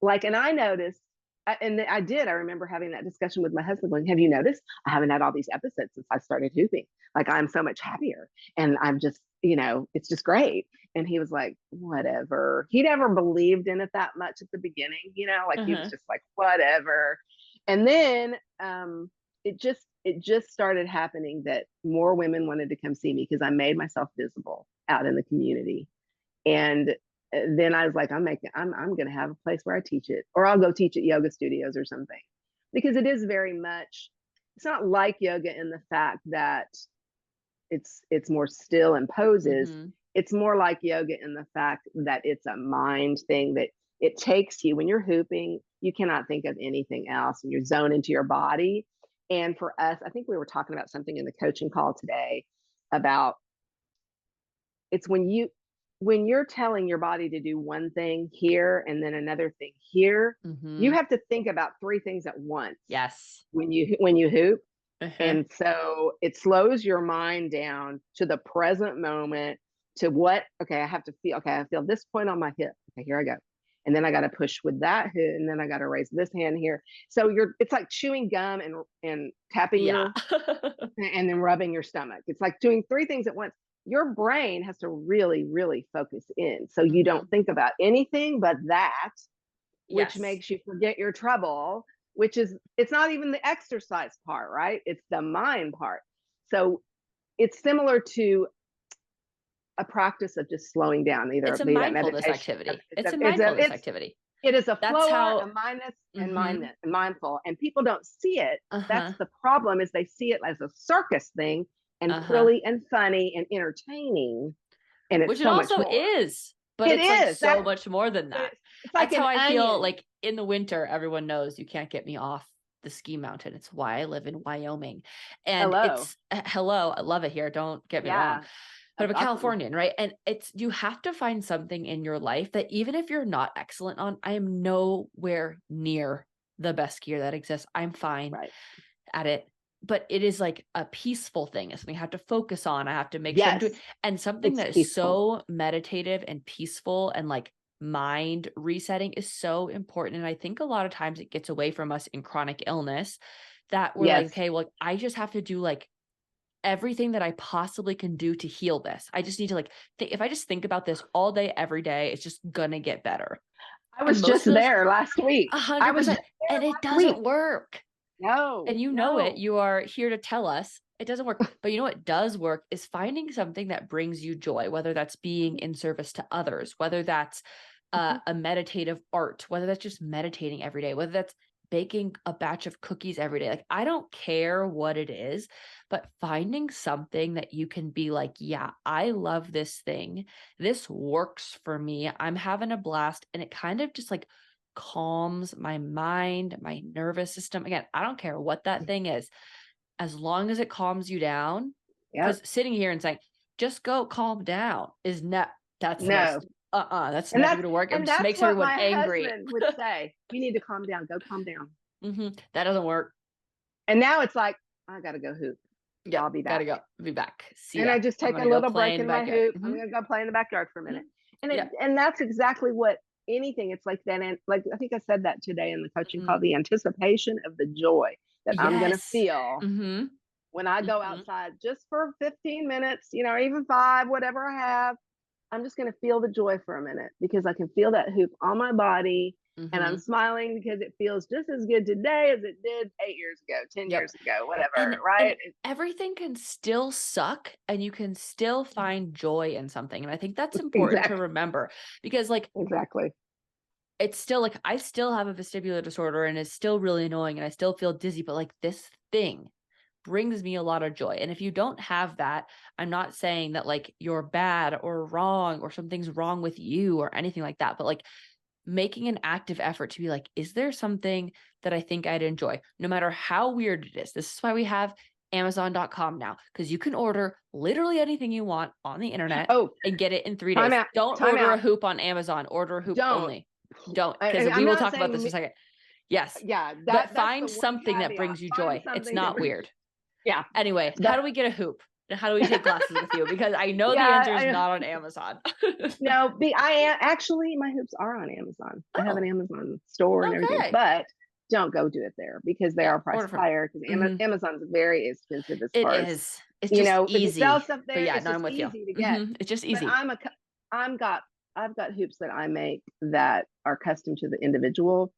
And I noticed, I remember having that discussion with my husband going, have you noticed I haven't had all these episodes since I started hooping? Like, I'm so much happier, and I'm just, it's just great. And he was like, whatever. He never believed in it that much at the beginning, he was just like, whatever. And then it just started happening that more women wanted to come see me because I made myself visible out in the community. And then I was like, I'm going to have a place where I teach it, or I'll go teach at yoga studios or something, because it is very much, it's not like yoga in the fact that it's more still and poses. Mm-hmm. It's more like yoga in the fact that it's a mind thing, that it takes you, when you're hooping, you cannot think of anything else, and you're zoned into your body. And for us, I think we were talking about something in the coaching call today about, it's when you're telling your body to do one thing here and then another thing here, you have to think about three things at once. Yes. When you hoop. And so it slows your mind down to the present moment, to I have to feel, I feel this point on my hip. Okay, here I go. And then I got to push with that hip, and then I got to raise this hand here. So it's like chewing gum and tapping and then rubbing your stomach. It's like doing three things at once. Your brain has to really, really focus in. So you don't think about anything but that, which makes you forget your trouble, which is, it's not even the exercise part, right? It's the mind part. So it's similar to a practice of just slowing down. Either it's a mindfulness activity. It's a mindfulness activity. It is a flow, a mindness, and mindful, and people don't see it. That's the problem, is they see it as a circus thing, and frilly and funny and entertaining, and it's which so it also much more. is, but it's like so much more than that. That's how I feel. Like in the winter, everyone knows you can't get me off the ski mountain. It's why I live in Wyoming, and hello, I love it here. Don't get me wrong. But I'm a Californian, right? And you have to find something in your life that even if you're not excellent on, I am nowhere near the best skier that exists. I'm fine at it. but it is like a peaceful thing. It's something I have to focus on. I have to make sure I'm Yes, doing, and something it's that is peaceful. so meditative and peaceful and like mind resetting is so important. And I think a lot of times it gets away from us in chronic illness that we're like, Yes. okay, well, I just have to do like everything that I possibly can do to heal this. I just need to like, if I just think about this all day, every day, it's just gonna get better. I And was most just of those, there last week. I was 100%, just there and it last week. doesn't work. No, And you know it. no. You are here to tell us it doesn't work. But you know what does work is finding something that brings you joy, whether that's being in service to others, whether that's Mhm. a meditative art, whether that's just meditating every day, whether that's baking a batch of cookies every day. Like, I don't care what it is, but finding something that you can be like, yeah, I love this thing. This works for me. I'm having a blast. And it kind of just like calms my mind, my nervous system. Again, I don't care what that thing is, as long as it calms you down. Yep. Because sitting here and saying, just go calm down is not, that's the No. most, that's And never that's going to work. It and just that's makes what everyone my angry. husband would say. You need to calm down. Go calm down. That doesn't work. And now it's like, I gotta go hoop. Yep. I'll be Gotta back. go. Be back. See And ya. I just I'm take going a to go little play break in the in my backyard. hoop. I'm gonna go play in the backyard for a minute. Yep. And that's exactly what anything, it's like that. And like, I think I said that today in the coaching call, the anticipation of the joy that I'm gonna Yes. feel when I go outside just for 15 minutes, or even 5, whatever I have. I'm just going to feel the joy for a minute because I can feel that hoop on my body, and I'm smiling because it feels just as good today as it did 8 years ago, 10 Yep. years ago, whatever, And right? everything can still suck and you can still find joy in something. And I think that's important to Exactly. remember, because like Exactly. it's still like I still have a vestibular disorder and it's still really annoying and I still feel dizzy, but like this thing brings me a lot of joy. And if you don't have that, I'm not saying that like you're bad or wrong or something's wrong with you or anything like that, but like making an active effort to be like, is there something that I think I'd enjoy, no matter how weird it is? This is why we have Amazon.com now, because you can order literally anything you want on the internet Oh, and get it in 3 time days. out. Don't Time order a out. hoop on Amazon, order a hoop Don't. only. Don't, because we I'm will not talk about saying this in a me. second. Yes. Yeah, But that's the find one something that caveat. brings you Find joy. It's something that not brings. weird. Yeah. Anyway, how do we get a hoop? And how do we take classes with you? Because I know the answer is Yeah. not on Amazon. No, I am actually, my hoops are on Amazon. I have an Oh, Amazon store and everything, okay. but don't go do it there because they Yeah, are priced order from. higher because Amazon's very expensive as It far as, is. It's just if it sells easy. stuff But there, yeah, it's no, I'm just with you. easy to get. It's just But easy. I'm got I've got hoops that I make that are custom to the individual.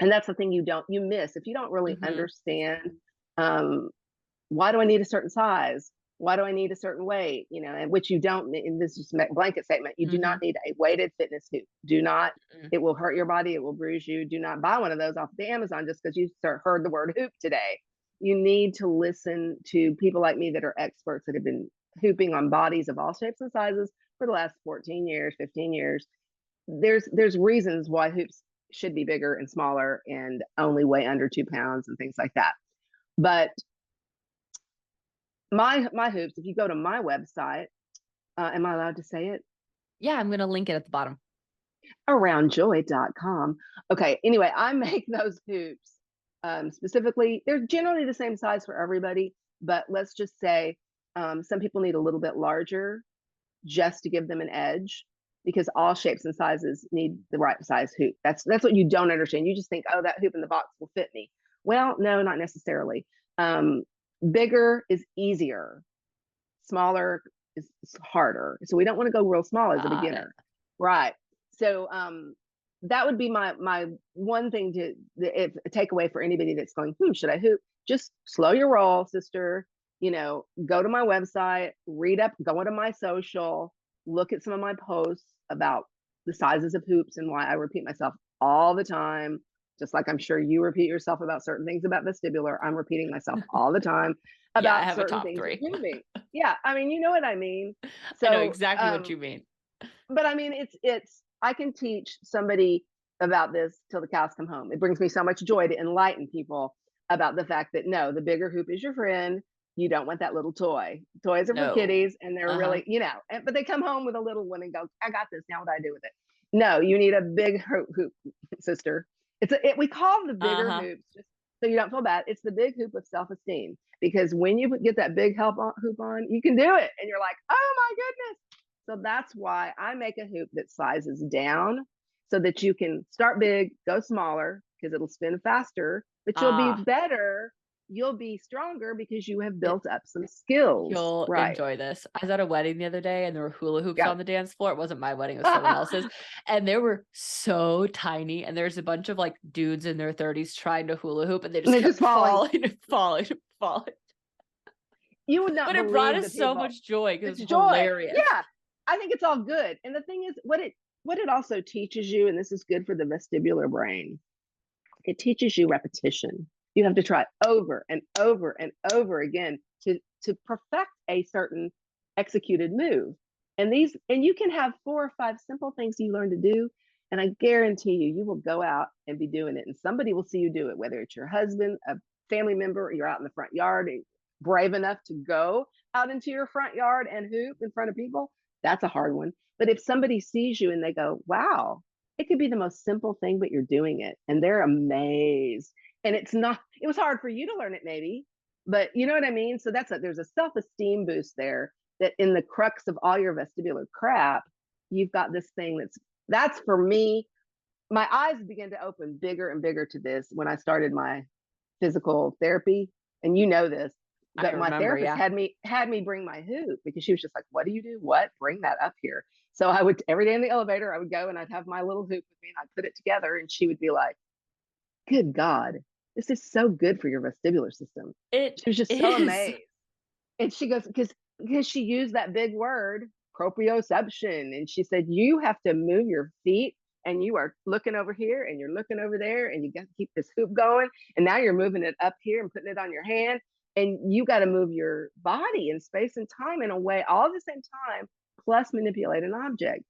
And that's the thing you miss if you don't really understand, um, why do I need a certain size? Why do I need a certain weight? And which you don't, in this is a blanket statement, you do not need a weighted fitness hoop. Do not, it will hurt your body. It will bruise you. Do not buy one of those off the Amazon just because you heard the word hoop today. You need to listen to people like me that are experts that have been hooping on bodies of all shapes and sizes for the last 14 years, 15 years. There's reasons why hoops should be bigger and smaller and only weigh under 2 pounds and things like that. But my hoops, if you go to my website, am I allowed to say it? Yeah, I'm going to link it at the bottom. Aroundjoy.com. Okay, anyway, I make those hoops specifically. They're generally the same size for everybody, but let's just say some people need a little bit larger just to give them an edge, because all shapes and sizes need the right size hoop. That's what you don't understand. You just think, oh, that hoop in the box will fit me. Well, no, not necessarily. Bigger is easier. Smaller is harder. So we don't want to go real small as a beginner. Right. So that would be my one thing to if a takeaway for anybody that's going, should I hoop? Just slow your roll, sister. Go to my website, read up, go into my social, look at some of my posts about the sizes of hoops and why I repeat myself all the time. Just like I'm sure you repeat yourself about certain things about vestibular, I'm repeating myself all the time Yeah, I about have a certain top things with 3. moving. Yeah, I mean, you know what I mean. I know So, exactly what you mean. but I mean, it's I can teach somebody about this till the cows come home. It brings me so much joy to enlighten people about the fact that no, the bigger hoop is your friend. You don't want that little toy. Toys are for No. kiddies, and they're really, but they come home with a little one and go, I got this. Now what do I do with it? No, you need a big hoop, sister. We call the bigger hoops just So you don't feel bad. It's the big hoop of self-esteem, because when you get that big hoop on, you can do it. And you're like, oh my goodness. So that's why I make a hoop that sizes down so that you can start big, go smaller, because it'll spin faster, but you'll be better. You'll be stronger because you have built up some skills. You'll Right. enjoy this. I was at a wedding the other day and there were hula hoops Yeah. on the dance floor. It wasn't my wedding, it was someone else's. And they were so tiny. And there's a bunch of like dudes in their 30s trying to hula hoop and they just kept falling and falling and falling. You would not But it believe brought the us so people. much joy because it's joy. hilarious. Yeah. I think it's all good. And the thing is, what it also teaches you, and this is good for the vestibular brain, it teaches you repetition. You have to try over and over and over again to perfect a certain executed move. And you can have 4 or 5 simple things you learn to do, and I guarantee you will go out and be doing it, and somebody will see you do it, whether it's your husband, a family member, or you're out in the front yard, brave enough to go out into your front yard and hoop in front of people. That's a hard one. But if somebody sees you and they go, wow, it could be the most simple thing, but you're doing it, and they're amazed. And it was hard for you to learn it maybe, but you know what I mean? So there's a self-esteem boost there, that in the crux of all your vestibular crap, you've got this thing that's for me. My eyes began to open bigger and bigger to this when I started my physical therapy. And you know this, but my therapist had me bring my hoop, because she was just like, what do you do? What? Bring that up here. So I would, every day in the elevator, I would go and I'd have my little hoop with me and I'd put it together, and she would be like, good God, this is so good for your vestibular system. She was just so amazed. And she goes, because she used that big word, proprioception. And she said, you have to move your feet, and you are looking over here and you're looking over there, and you got to keep this hoop going. And now you're moving it up here and putting it on your hand. And you got to move your body in space and time in a way all at the same time, plus manipulate an object.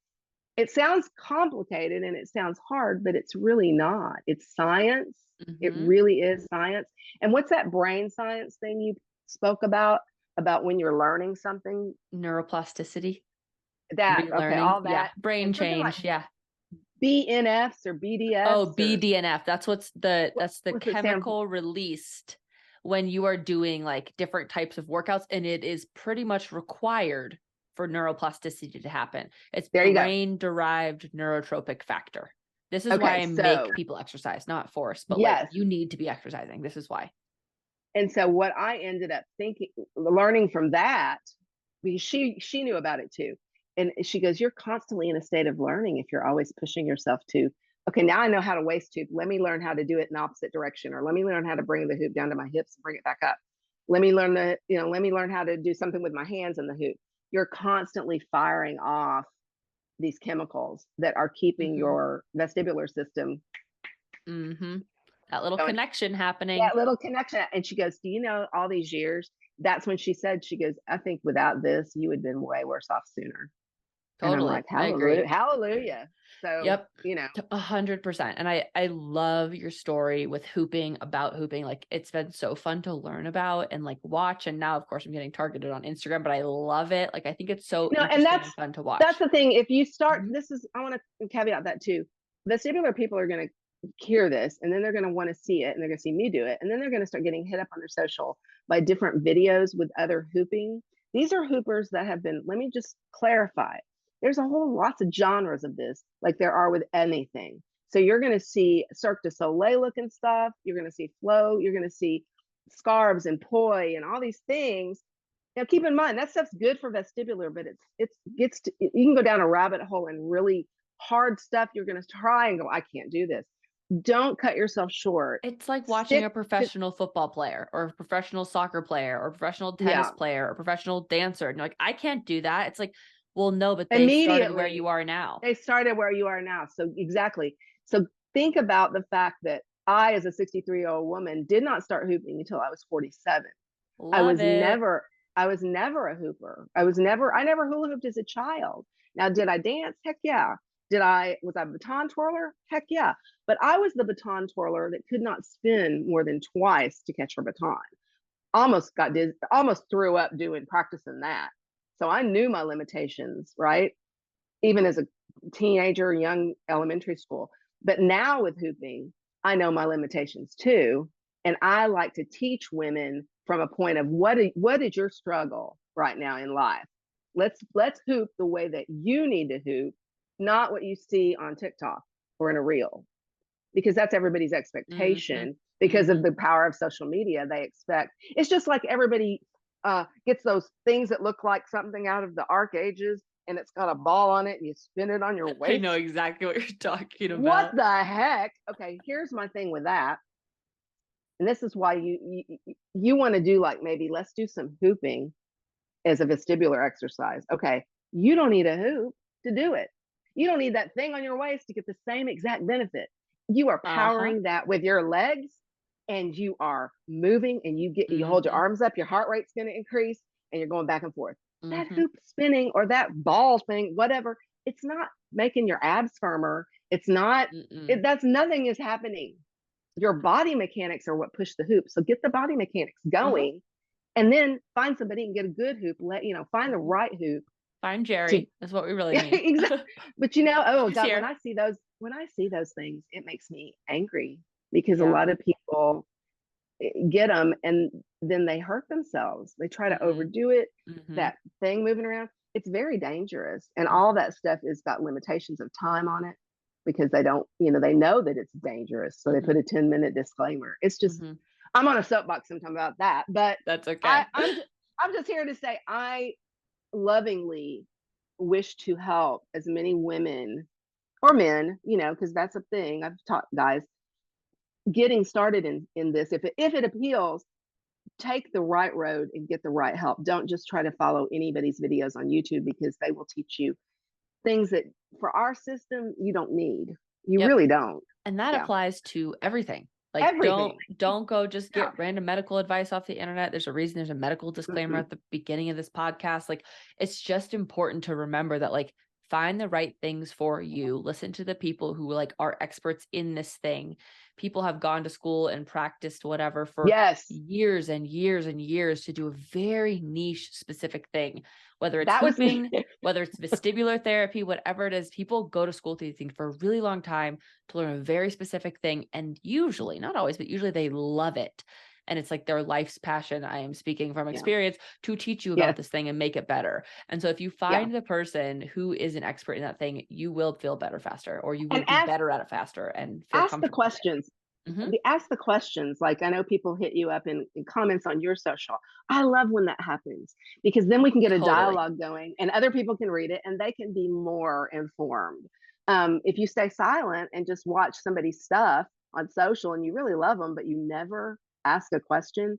It sounds complicated and it sounds hard, but it's really not. It's science. It really is science. And what's that brain science thing you spoke about when you're learning something? Neuroplasticity. That, okay, all that. Yeah. Brain change. Like yeah. BNFs or BDFs. Oh, BDNF. That's the chemical released when you are doing like different types of workouts, and it is pretty much required for neuroplasticity to happen. It's brain-derived neurotropic factor. This is why I make people exercise, not force, but like you need to be exercising. This is why. And so what I ended up learning from that, because she knew about it too. And she goes, you're constantly in a state of learning if you're always pushing yourself to, okay, now I know how to waist hoop. Let me learn how to do it in the opposite direction, or let me learn how to bring the hoop down to my hips and bring it back up. Let me learn how to do something with my hands in the hoop. You're constantly firing off these chemicals that are keeping your vestibular system. That little connection happening. That little connection. And she goes, do you know, all these years, that's when she said, she goes, I think without this, you would have been way worse off sooner. Totally. And I'm like, hallelujah. Hallelujah. So, yep. You know, 100%. And I love your story with hooping, about hooping. Like, it's been so fun to learn about and like watch. And now, of course, I'm getting targeted on Instagram, but I love it. Like, I think it's so interesting and fun to watch. That's the thing. If you start, I want to caveat that too. Vestibular people are going to hear this, and then they're going to want to see it, and they're going to see me do it. And then they're going to start getting hit up on their social by different videos with other hooping. These are hoopers that have been, let me just clarify. There's a whole lots of genres of this, like there are with anything. So you're going to see Cirque du Soleil looking stuff. You're going to see flow. You're going to see scarves and poi and all these things. Now, keep in mind that stuff's good for vestibular, but you can go down a rabbit hole and really hard stuff. You're going to try and go, I can't do this. Don't cut yourself short. It's like watching a professional football player or a professional soccer player or a professional tennis player or a professional dancer. And you're like, I can't do that. It's like, well, no, but they started where you are now. They started where you are now. So exactly. So think about the fact that I, as a 63-year-old woman, did not start hooping until I was 47. I was never a hooper. I never hula hooped as a child. Now, did I dance? Heck yeah. Was I a baton twirler? Heck yeah. But I was the baton twirler that could not spin more than twice to catch her baton. Almost threw up practicing that. So I knew my limitations, right? Even as a teenager, young elementary school. But now with hooping, I know my limitations too. And I like to teach women from a point of what is your struggle right now in life? Let's hoop the way that you need to hoop, not what you see on TikTok or in a reel, because that's everybody's Mm-hmm. expectation. Because Mm-hmm. of the power of social media, they expect it's just like everybody gets those things that look like something out of the Arc Ages, and it's got a ball on it, and you spin it on your I know waist. exactly what you're talking What about. the heck? Okay, here's my thing with that, and this is why you want to do, like, maybe let's do some hooping as a vestibular exercise. Okay, you don't need a hoop to do it. You don't need that thing on your waist to get the same exact benefit. You are Uh-huh. powering that with your legs, and you are moving, and you hold your Mm-hmm. arms up, your heart rate's going to increase, and you're going back and forth. That Mm-hmm. hoop spinning or that ball thing, whatever, it's not making your abs firmer. It's not, Mm-mm. that's nothing is happening. Your body mechanics are what push the hoop. So get the body mechanics Uh-huh. going, and then find somebody and get a good hoop. Find the Mm-hmm. right hoop Find to Geri. That's what we really need. exactly. But oh She's God, here. when I see those things, it makes me angry because a Yeah. lot of people get them and then they hurt themselves. They try to Mm-hmm. overdo it. Mm-hmm. That thing moving around, it's very dangerous, and all that stuff has got limitations of time on it because they don't, they know that it's dangerous, so they Mm-hmm. put a 10-minute disclaimer. It's just, Mm-hmm. I'm on a soapbox sometime about that, but That's I, okay. I'm just here to say I lovingly wish to help as many women or men, because that's a thing. I've taught guys getting started in this. If it appeals, take the right road and get the right help. Don't just try to follow anybody's videos on YouTube, because they will teach you things that for our system you don't need. You Yep. really don't. And that Yeah, applies to everything. Like don't everything. don't go just Yeah. get random medical advice off the internet. There's a reason there's a medical disclaimer Mm-mm. at the beginning of this podcast. Like it's just important to remember that like find the right things for you. Listen to the people who like are experts in this thing. People have gone to school and practiced whatever for Yes, years and years and years to do a very niche specific thing, whether it's that was me. hooping, whether it's vestibular therapy, whatever it is. People go to school to these things for a really long time to learn a very specific thing. And usually, not always, but usually they love it. And it's like their life's passion. I am speaking from Yeah. experience to teach you about Yes. this thing and make it better. And so if you Yeah. find the person who is an expert in that thing, you will feel better faster, or you will And be better at it faster and feel ask the comfortable questions. with it. Ask the questions. Like, I know people hit you up in comments on your social. I love when that happens, because then we can get a Totally. dialogue going and other people can read it and they can be more informed. If you stay silent and just watch somebody's stuff on social and you really love them, but you never ask a question,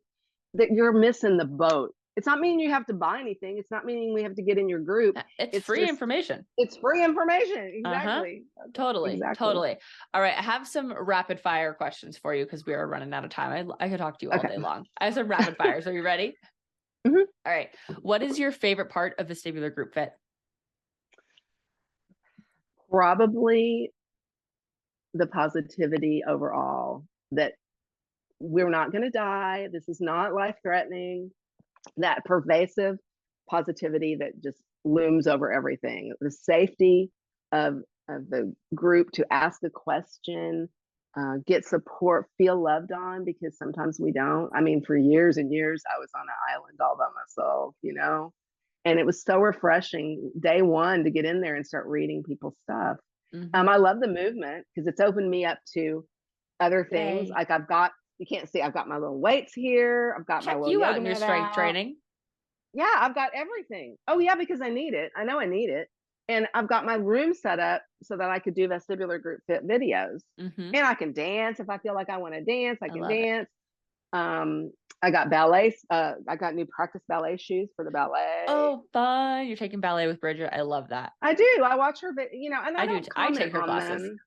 that you're missing the boat. It's not meaning you have to buy anything. It's not meaning we have to get in your group. It's It's free just, information. it's free information. Uh-huh. Exactly. Totally. Exactly. Totally. All right. I have some rapid fire questions for you because we are running out of time. I could talk to you all Okay. day long. I have some rapid fires. Are you ready? Mhm. All right. What is your favorite part of Vestibular Group Fit? Probably the positivity overall, that we're not going to die. This is not life threatening. That pervasive positivity that just looms over everything. The safety of the group to ask a question, get support, feel loved on, because sometimes we don't. I mean, for years and years, I was on an island all by myself. And it was so refreshing day one to get in there and start reading people's stuff. Mm-hmm. I love the movement because it's opened me up to other things. Yay. Like, you can't see, I've got my little weights here. I've got my Check little you out yoga in your mat strength out. training. Yeah, I've got everything. Oh yeah, because I need it. I know I need it. And I've got my room set up so that I could do vestibular group fit videos. Mm-hmm. And I can dance if I feel like I want to dance. I I can love it. dance. Um, I got ballet. I got new practice ballet shoes for the ballet. Oh, fun. You're taking ballet with Bridget. I love that. I do. I watch her, and I I do. don't I take comment her on classes. them.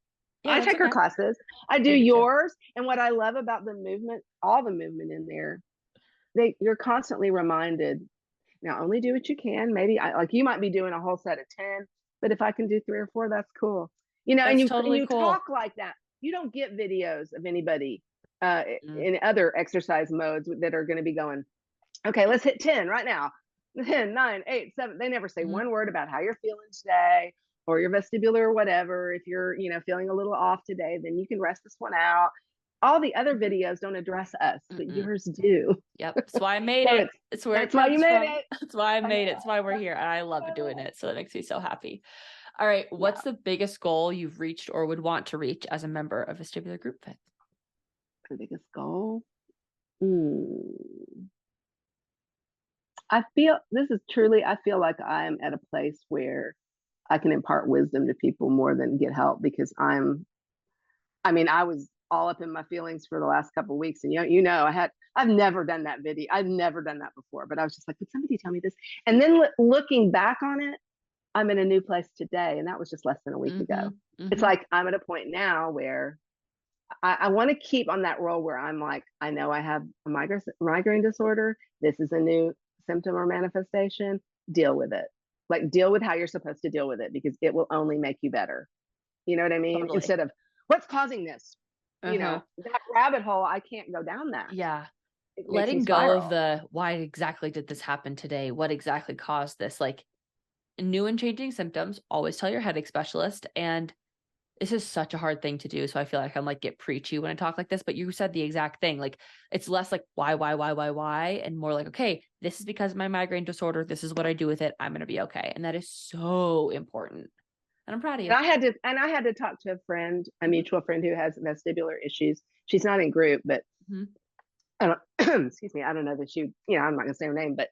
Yeah, I that's take her okay. classes. I do I do too. yours. And what I love about the movement, all the movement in there, you're constantly reminded. Now, only do what you can. Maybe like you might be doing a whole set of 10, but if I can do 3 or 4, that's cool. And That's you totally talk cool. like that. You don't get videos of anybody Mm. in other exercise modes that are going to be going, okay, let's hit 10 right now. 10, 9, 8, 7. They never say Mm-hmm. one word about how you're feeling today or your vestibular or whatever. If you're, feeling a little off today, then you can rest this one out. all the other videos don't address us, but yours do. Yep. That's why I made So it. It's where it that's why you comes made from. it. That's why I I made it. know. It's why we're here. And I love doing it. So it makes me so happy. All right. Yeah. What's the biggest goal you've reached or would want to reach as a member of Vestibular Group Fit? The biggest goal. I feel this is truly, I feel like I'm at a place where I can impart wisdom to people more than get help, because I was all up in my feelings for the last couple of weeks. And I've never done that video. I've never done that before, but I was just like, would somebody tell me this? And then looking back on it, I'm in a new place today. And that was just less than a week ago. It's like, I'm at a point now where I want to keep on that role where I'm like, I know I have a migraine disorder. This is a new symptom or manifestation. Deal with it. Like, deal with how you're supposed to deal with it, because it will only make you better. You know what I mean? Totally. Instead of what's causing this, that rabbit hole, I can't go down that. Yeah. It Letting go of the why exactly did this happen today? What exactly caused this? Like, new and changing symptoms, always tell your headache specialist. And this is such a hard thing to do. So I feel like I'm like get preachy when I talk like this, but you said the exact thing. Like, it's less like why, and more like, okay, this is because of my migraine disorder. This is what I do with it. I'm going to be okay. And that is so important. And I'm proud of you. And I had to talk to a friend, a mutual friend who has vestibular issues. She's not in group, but I don't, excuse me, I don't know that I'm not gonna say her name, but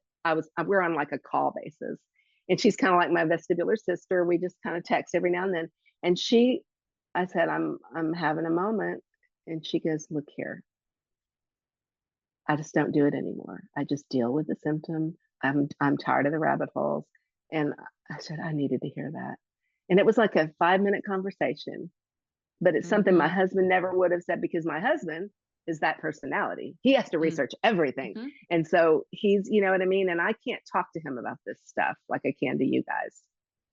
we're on like a call basis. And she's kind of like my vestibular sister. We just kind of text every now and then. And I said, I'm having a moment. And she goes, look here, I just don't do it anymore. I just deal with the symptom. I'm tired of the rabbit holes. And I said, I needed to hear that. And it was like a 5-minute conversation, but it's something my husband never would have said, because my husband is that personality. He has to research everything. And so he's, you know what I mean? And I can't talk to him about this stuff like I can to you guys,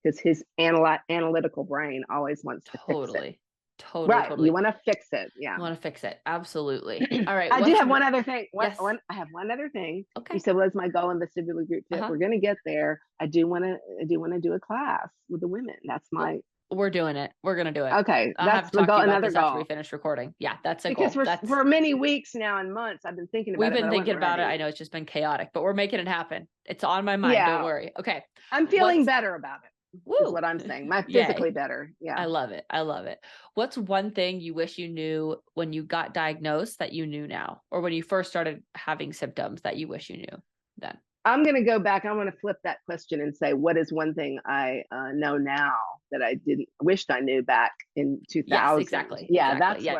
because his analytical brain always wants to fix it. Totally. You want to fix it. Yeah. You want to fix it. Absolutely. All right. I do have one other thing. Yes. I have one other thing. Okay. You said, what's my goal in Vestibular Group Fit? We're going to get there. I do want to do a class with the women. That's my. We're doing it. We're going to do it. Okay. That's the goal. Another goal. After we finish recording. Yeah, that's a goal. Because for many weeks now and months, I've been thinking about it. We've been thinking about it. I know it's just been chaotic, but we're making it happen. It's on my mind. Don't worry. Okay. I'm feeling better about it. Is what I'm saying. My physically better. Yeah. I love it. I love it. What's one thing you wish you knew when you got diagnosed that you knew now, or when you first started having symptoms that you wish you knew then? I'm going to go back. I want to flip that question and say, what is one thing I know now that I wished I knew back in 2000? Yes, exactly. Yeah, exactly.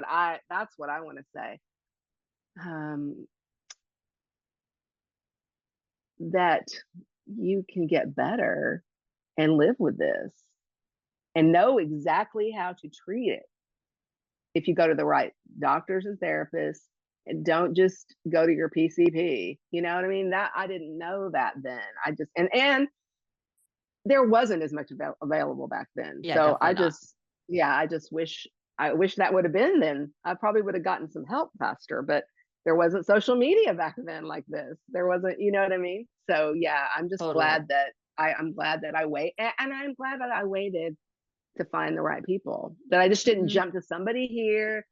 That's what I want to say. That you can get better and live with this and know exactly how to treat it if you go to the right doctors and therapists, and don't just go to your PCP. You know what I mean? That I didn't know that then. I just and there wasn't as much available back then. Yeah, so I just wish that would have been then. I probably would have gotten some help faster, but there wasn't social media back then like this. There wasn't, you know what I mean? So yeah, I'm just glad that I'm glad that I wait, and I'm glad that I waited to find the right people. That I just didn't jump to somebody here,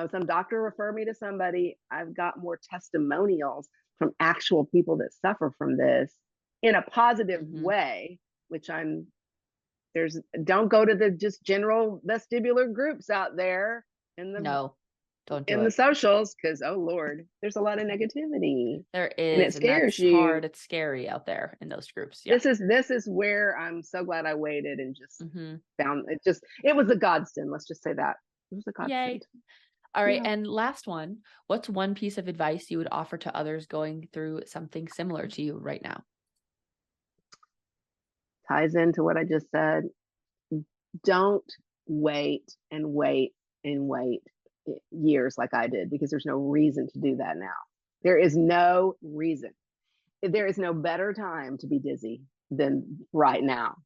some doctor refer me to somebody. I've got more testimonials from actual people that suffer from this in a positive way, which don't go to the just general vestibular groups out there in the don't do in the socials, because oh Lord, there's a lot of negativity. There is, and it scares you. Hard. It's scary out there in those groups. Yeah. This is where I'm so glad I waited and just found it. It was a godsend. Let's just say that it was a godsend. Yay. All right, and last one. What's one piece of advice you would offer to others going through something similar to you right now? Ties into what I just said. Don't wait and wait and wait years like I did, because there's no reason to do that now. There is no reason. There is no better time to be dizzy than right now.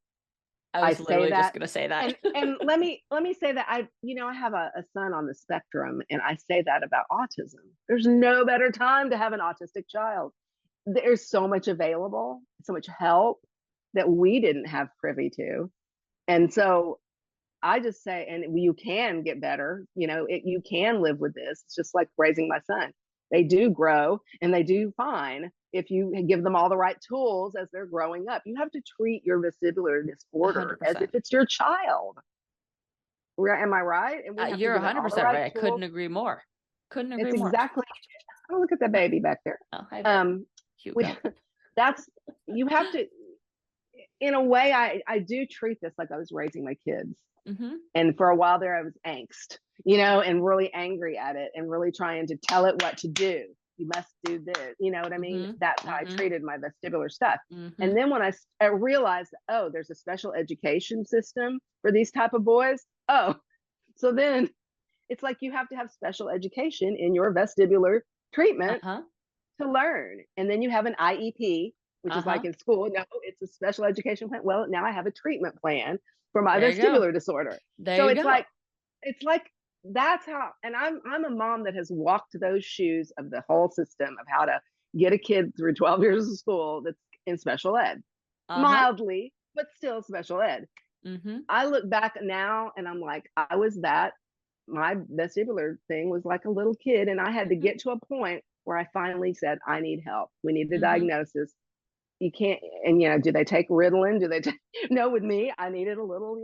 I was literally just going to say that. and let me say that I have a son on the spectrum, and I say that about autism. There's no better time to have an autistic child. There's so much available, so much help that we didn't have privy to. And so I just say, and you can get better, you can live with this. It's just like raising my son. They do grow and they do fine if you give them all the right tools as they're growing up. You have to treat your vestibular disorder as if 100%. it's your child. Am I right? And we have to You're give them all the 100% right right. I tools. couldn't agree more. Couldn't agree It's more. exactly. Oh, look at the baby back there. Oh, hi, cute girl. That's, you have to, in a way, I do treat this like I was raising my kids. Mm-hmm. And for a while there, I was angst, and really angry at it and really trying to tell it what to do. You must do this. You know what I mean? Mm-hmm. That's how I treated my vestibular stuff. Mm-hmm. And then when I realized, oh, there's a special education system for these type of boys. Oh, so then it's like you have to have special education in your vestibular treatment to learn. And then you have an IEP, which is like in school. No, it's a special education plan. Well, now I have a treatment plan for my vestibular disorder. So it's like that's how, and I'm a mom that has walked those shoes of the whole system of how to get a kid through 12 years of school that's in special ed, mildly, but still special ed. I look back now and I'm like, my vestibular thing was like a little kid, and I had to get to a point where I finally said, I need help. We need a diagnosis. You can't, and do they take Ritalin? Do they no, with me, I needed a little,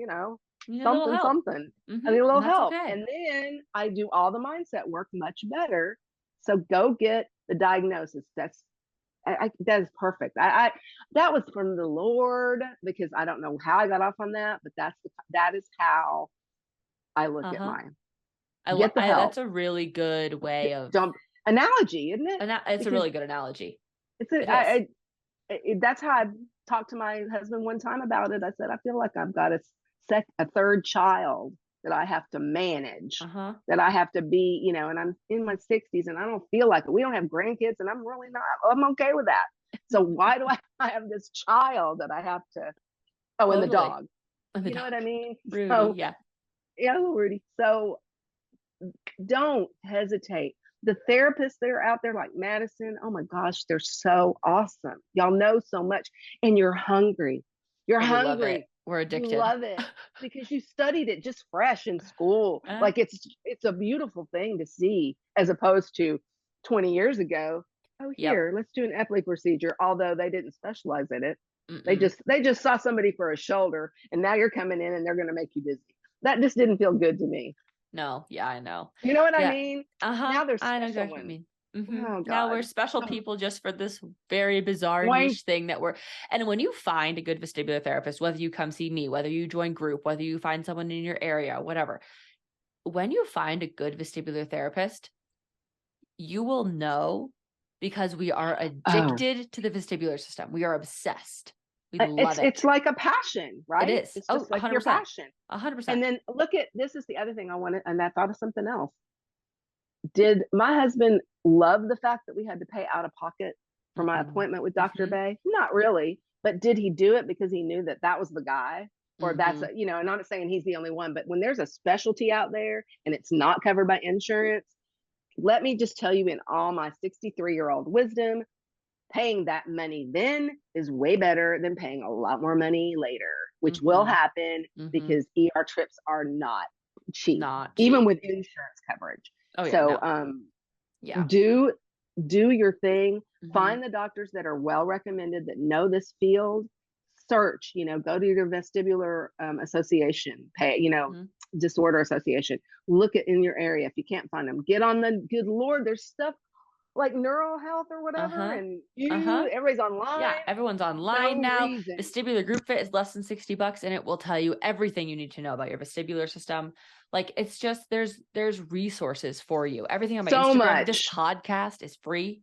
something. I need a little help. Okay. And then I do all the mindset work much better. So go get the diagnosis. That is perfect. That was from the Lord, because I don't know how I got off on that, but that is how I look at mine. Get the help. That's a really good way of analogy, isn't it? It's a really good analogy. That's how I talked to my husband one time about it. I said, I feel like I've got a third child that I have to manage, that I have to be, and I'm in my 60s and I don't feel like it. We don't have grandkids and I'm really not. I'm okay with that. So why do I have this child that I have to, and the dog. You know what I mean? Rudy, so, yeah. Yeah, Rudy. So don't hesitate. The therapists that are out there like Madison, oh my gosh, they're so awesome. Y'all know so much, and you're hungry. You're hungry. We're addicted. You love it because you studied it just fresh in school. Like it's a beautiful thing to see, as opposed to 20 years ago. Oh, here, let's do an epilepsy procedure. Although they didn't specialize in it. They just saw somebody for a shoulder, and now you're coming in and they're going to make you dizzy. That just didn't feel good to me. No, yeah, I know. You know what I mean? Now there's I know exactly what you mean. Oh, now we're special people just for this very bizarre niche thing and when you find a good vestibular therapist, whether you come see me, whether you join group, whether you find someone in your area, whatever, when you find a good vestibular therapist, you will know, because we are addicted to the vestibular system. We are obsessed. We love it. It's like a passion, right? It is. It's just like 100%. Your passion. 100%. And then this is the other thing I wanted, and I thought of something else. Did my husband love the fact that we had to pay out of pocket for my appointment with Dr. Bay? Not really. But did he do it because he knew that was the guy? Or that's, and I'm not saying he's the only one, but when there's a specialty out there and it's not covered by insurance, let me just tell you, in all my 63-year-old wisdom, paying that money then is way better than paying a lot more money later, which will happen because ER trips are not cheap, even with insurance coverage. Do your thing. Find the doctors that are well recommended, that know this field. Search, go to your vestibular association, disorder association. Look in your area. If you can't find them, get on the good Lord. There's stuff like neural health or whatever, and everybody's online. Yeah, everyone's online now. Vestibular Group Fit is less than $60, and it will tell you everything you need to know about your vestibular system. Like, it's just there's resources for you. Everything on my Instagram. This podcast is free.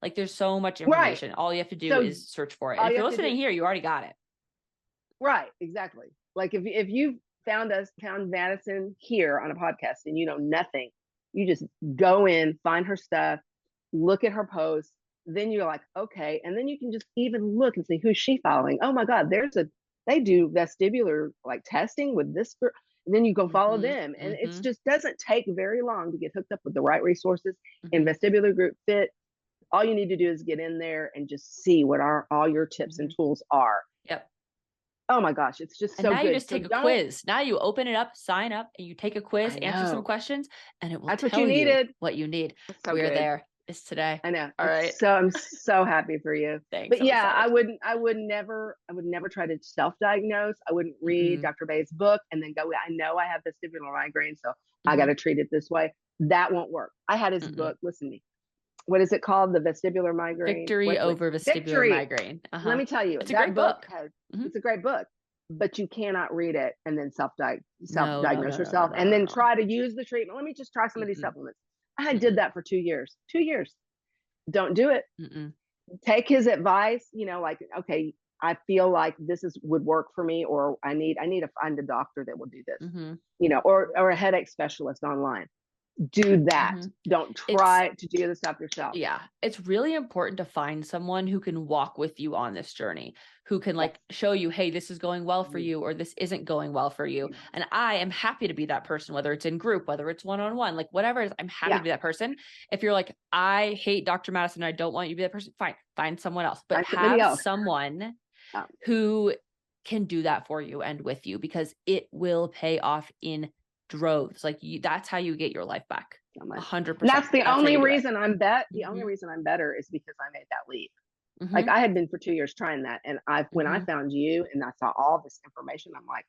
Like, there's so much information. Right. All you have to do is search for it. And if you're listening here, you already got it. Right, exactly. Like if you found Madison here on a podcast and you know nothing, you just go in, find her stuff, look at her posts, then you're like, okay. And then you can just even look and see who's she following. Oh my God, they do vestibular like testing with this group. And then you go follow them. And it just doesn't take very long to get hooked up with the right resources in Vestibular Group Fit. All you need to do is get in there and just see what all your tips and tools are. Yep. Oh my gosh, it's just And so now you good. just So take a don't quiz. Now you open it up, sign up, and you take a quiz, I answer some know. questions, and it will That's what you tell you needed. what you need. It's so We're good. there. It's today. I know. All right. I'm so happy for you. Thanks. But I'm yeah, excited. I would never try to self-diagnose. I wouldn't read Mm-mm. Dr. Bay's book and then go, I know I have vestibular migraine, so I got Mm-hmm. to treat it this way. That won't work. I had his Mm-mm. book. Listen to me. What is it called? The vestibular migraine. Victory Wait. over vestibular Victory. migraine. Let Uh-huh. me tell you, It's a that great book book. has, Mm-hmm. it's a great book, but you cannot read it and then No, no, self-diagnose no, no, no, yourself no, and no, then no. try to use the treatment. Let me just try some of these Mm-mm. supplements. I did Mm-mm. that for 2 years. 2 years. Don't do it. Mm-mm. Take his advice, like, okay, I feel like this is would work for me, or I need to find a doctor that will do this, Mm-hmm. or a headache specialist online. Do that. Mm-hmm. Don't It's try to do the stuff yourself. Yeah, it's really important to find someone who can walk with you on this journey, who can Yes. like show you, hey, this is going well for Mhm. you, or this isn't going well for you. And I am happy to be that person, whether it's in group, whether it's one-on-one, like whatever it is, I'm happy to Yeah. be that person. If you're like, I hate Dr. Madison, I don't want you to be that person, fine, find someone else, but Find somebody have else. someone Yeah. who can do that for you and with you, because it will pay off in droves. Like that's how you get your life back. So much. 100%. And that's the That's how only you do it. reason the only Mm-hmm. reason I'm better is because I made that leap. Like, Mm-hmm. I had been for 2 years trying that, and when I Mm-hmm. found you and I saw all this information, I'm like,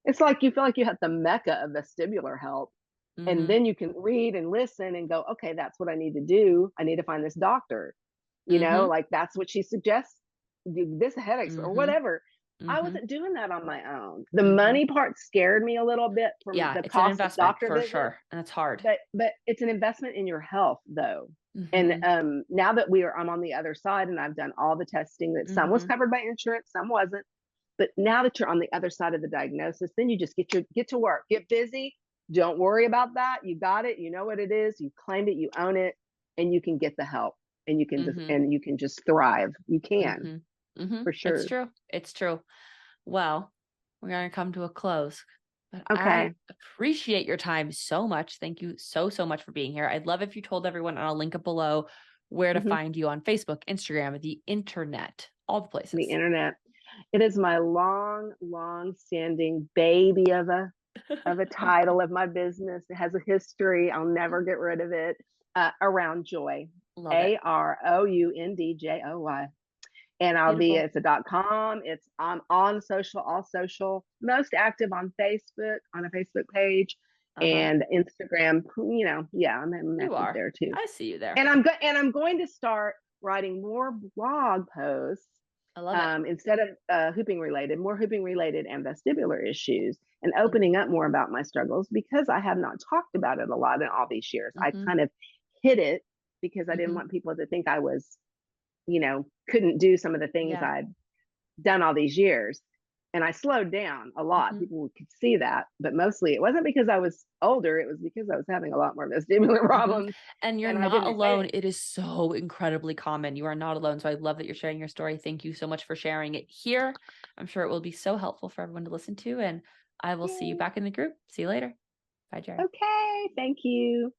it's like you feel like you have the mecca of vestibular help. And Mm-hmm. then you can read and listen and go, okay, that's what I need to do. I need to find this doctor, Mm-hmm. like that's what she suggests. This headaches or Mm-hmm. whatever. I Mm-hmm. wasn't doing that on my own. The Mm-hmm. money part scared me a little bit from Yeah, the it's an cost of investment doctor for visits, sure. And it's hard. but it's an investment in your health though. And Mm-hmm. now that I'm on the other side and I've done all the testing, that some was Mm-hmm. covered by insurance, some wasn't. But now that you're on the other side of the diagnosis, then you just get to work, get busy. Don't worry about that. You got it. You know what it is. You claimed it. You own it, and you can get the help, and Mm-hmm. you can just thrive. You can, Mm-hmm. Mm-hmm. for It's sure. true. It's true. Well, we're going to come to a close, but I Okay. appreciate your time so much. Thank you so, so much for being here. I'd love if you told everyone, and I'll link it below, where to Mm-hmm. find you on Facebook, Instagram, the internet, all the The places. internet. It is my long standing baby of a title of my business. It has a history. I'll never get rid of it. Around Joy, Love it. AROUNDJOY. And Beautiful. it's a .com. I'm on all social, most active on Facebook, on a Facebook page, Uh-huh. and Instagram. Yeah, I'm You active are. there too. I see you there. And I'm going to start writing more blog posts, I love it. instead of hooping related, more hooping related and vestibular issues, and opening up more about my struggles, because I have not talked about it a lot in all these years. I Mm-hmm. kind of hid it because I didn't Mm-hmm. want people to think I was, couldn't do some of the things Yeah. I'd done all these years. And I slowed down a lot. Mm-hmm. People could see that, but mostly it wasn't because I was older. It was because I was having a lot more vestibular Mm-hmm. problems, And you're and I not didn't admit alone. it. It is so incredibly common. You are not alone. So I love that you're sharing your story. Thank you so much for sharing it here. I'm sure it will be so helpful for everyone to listen to. And I will see you Yay. back in the group. See you later. Bye, Jerry. Okay, thank you.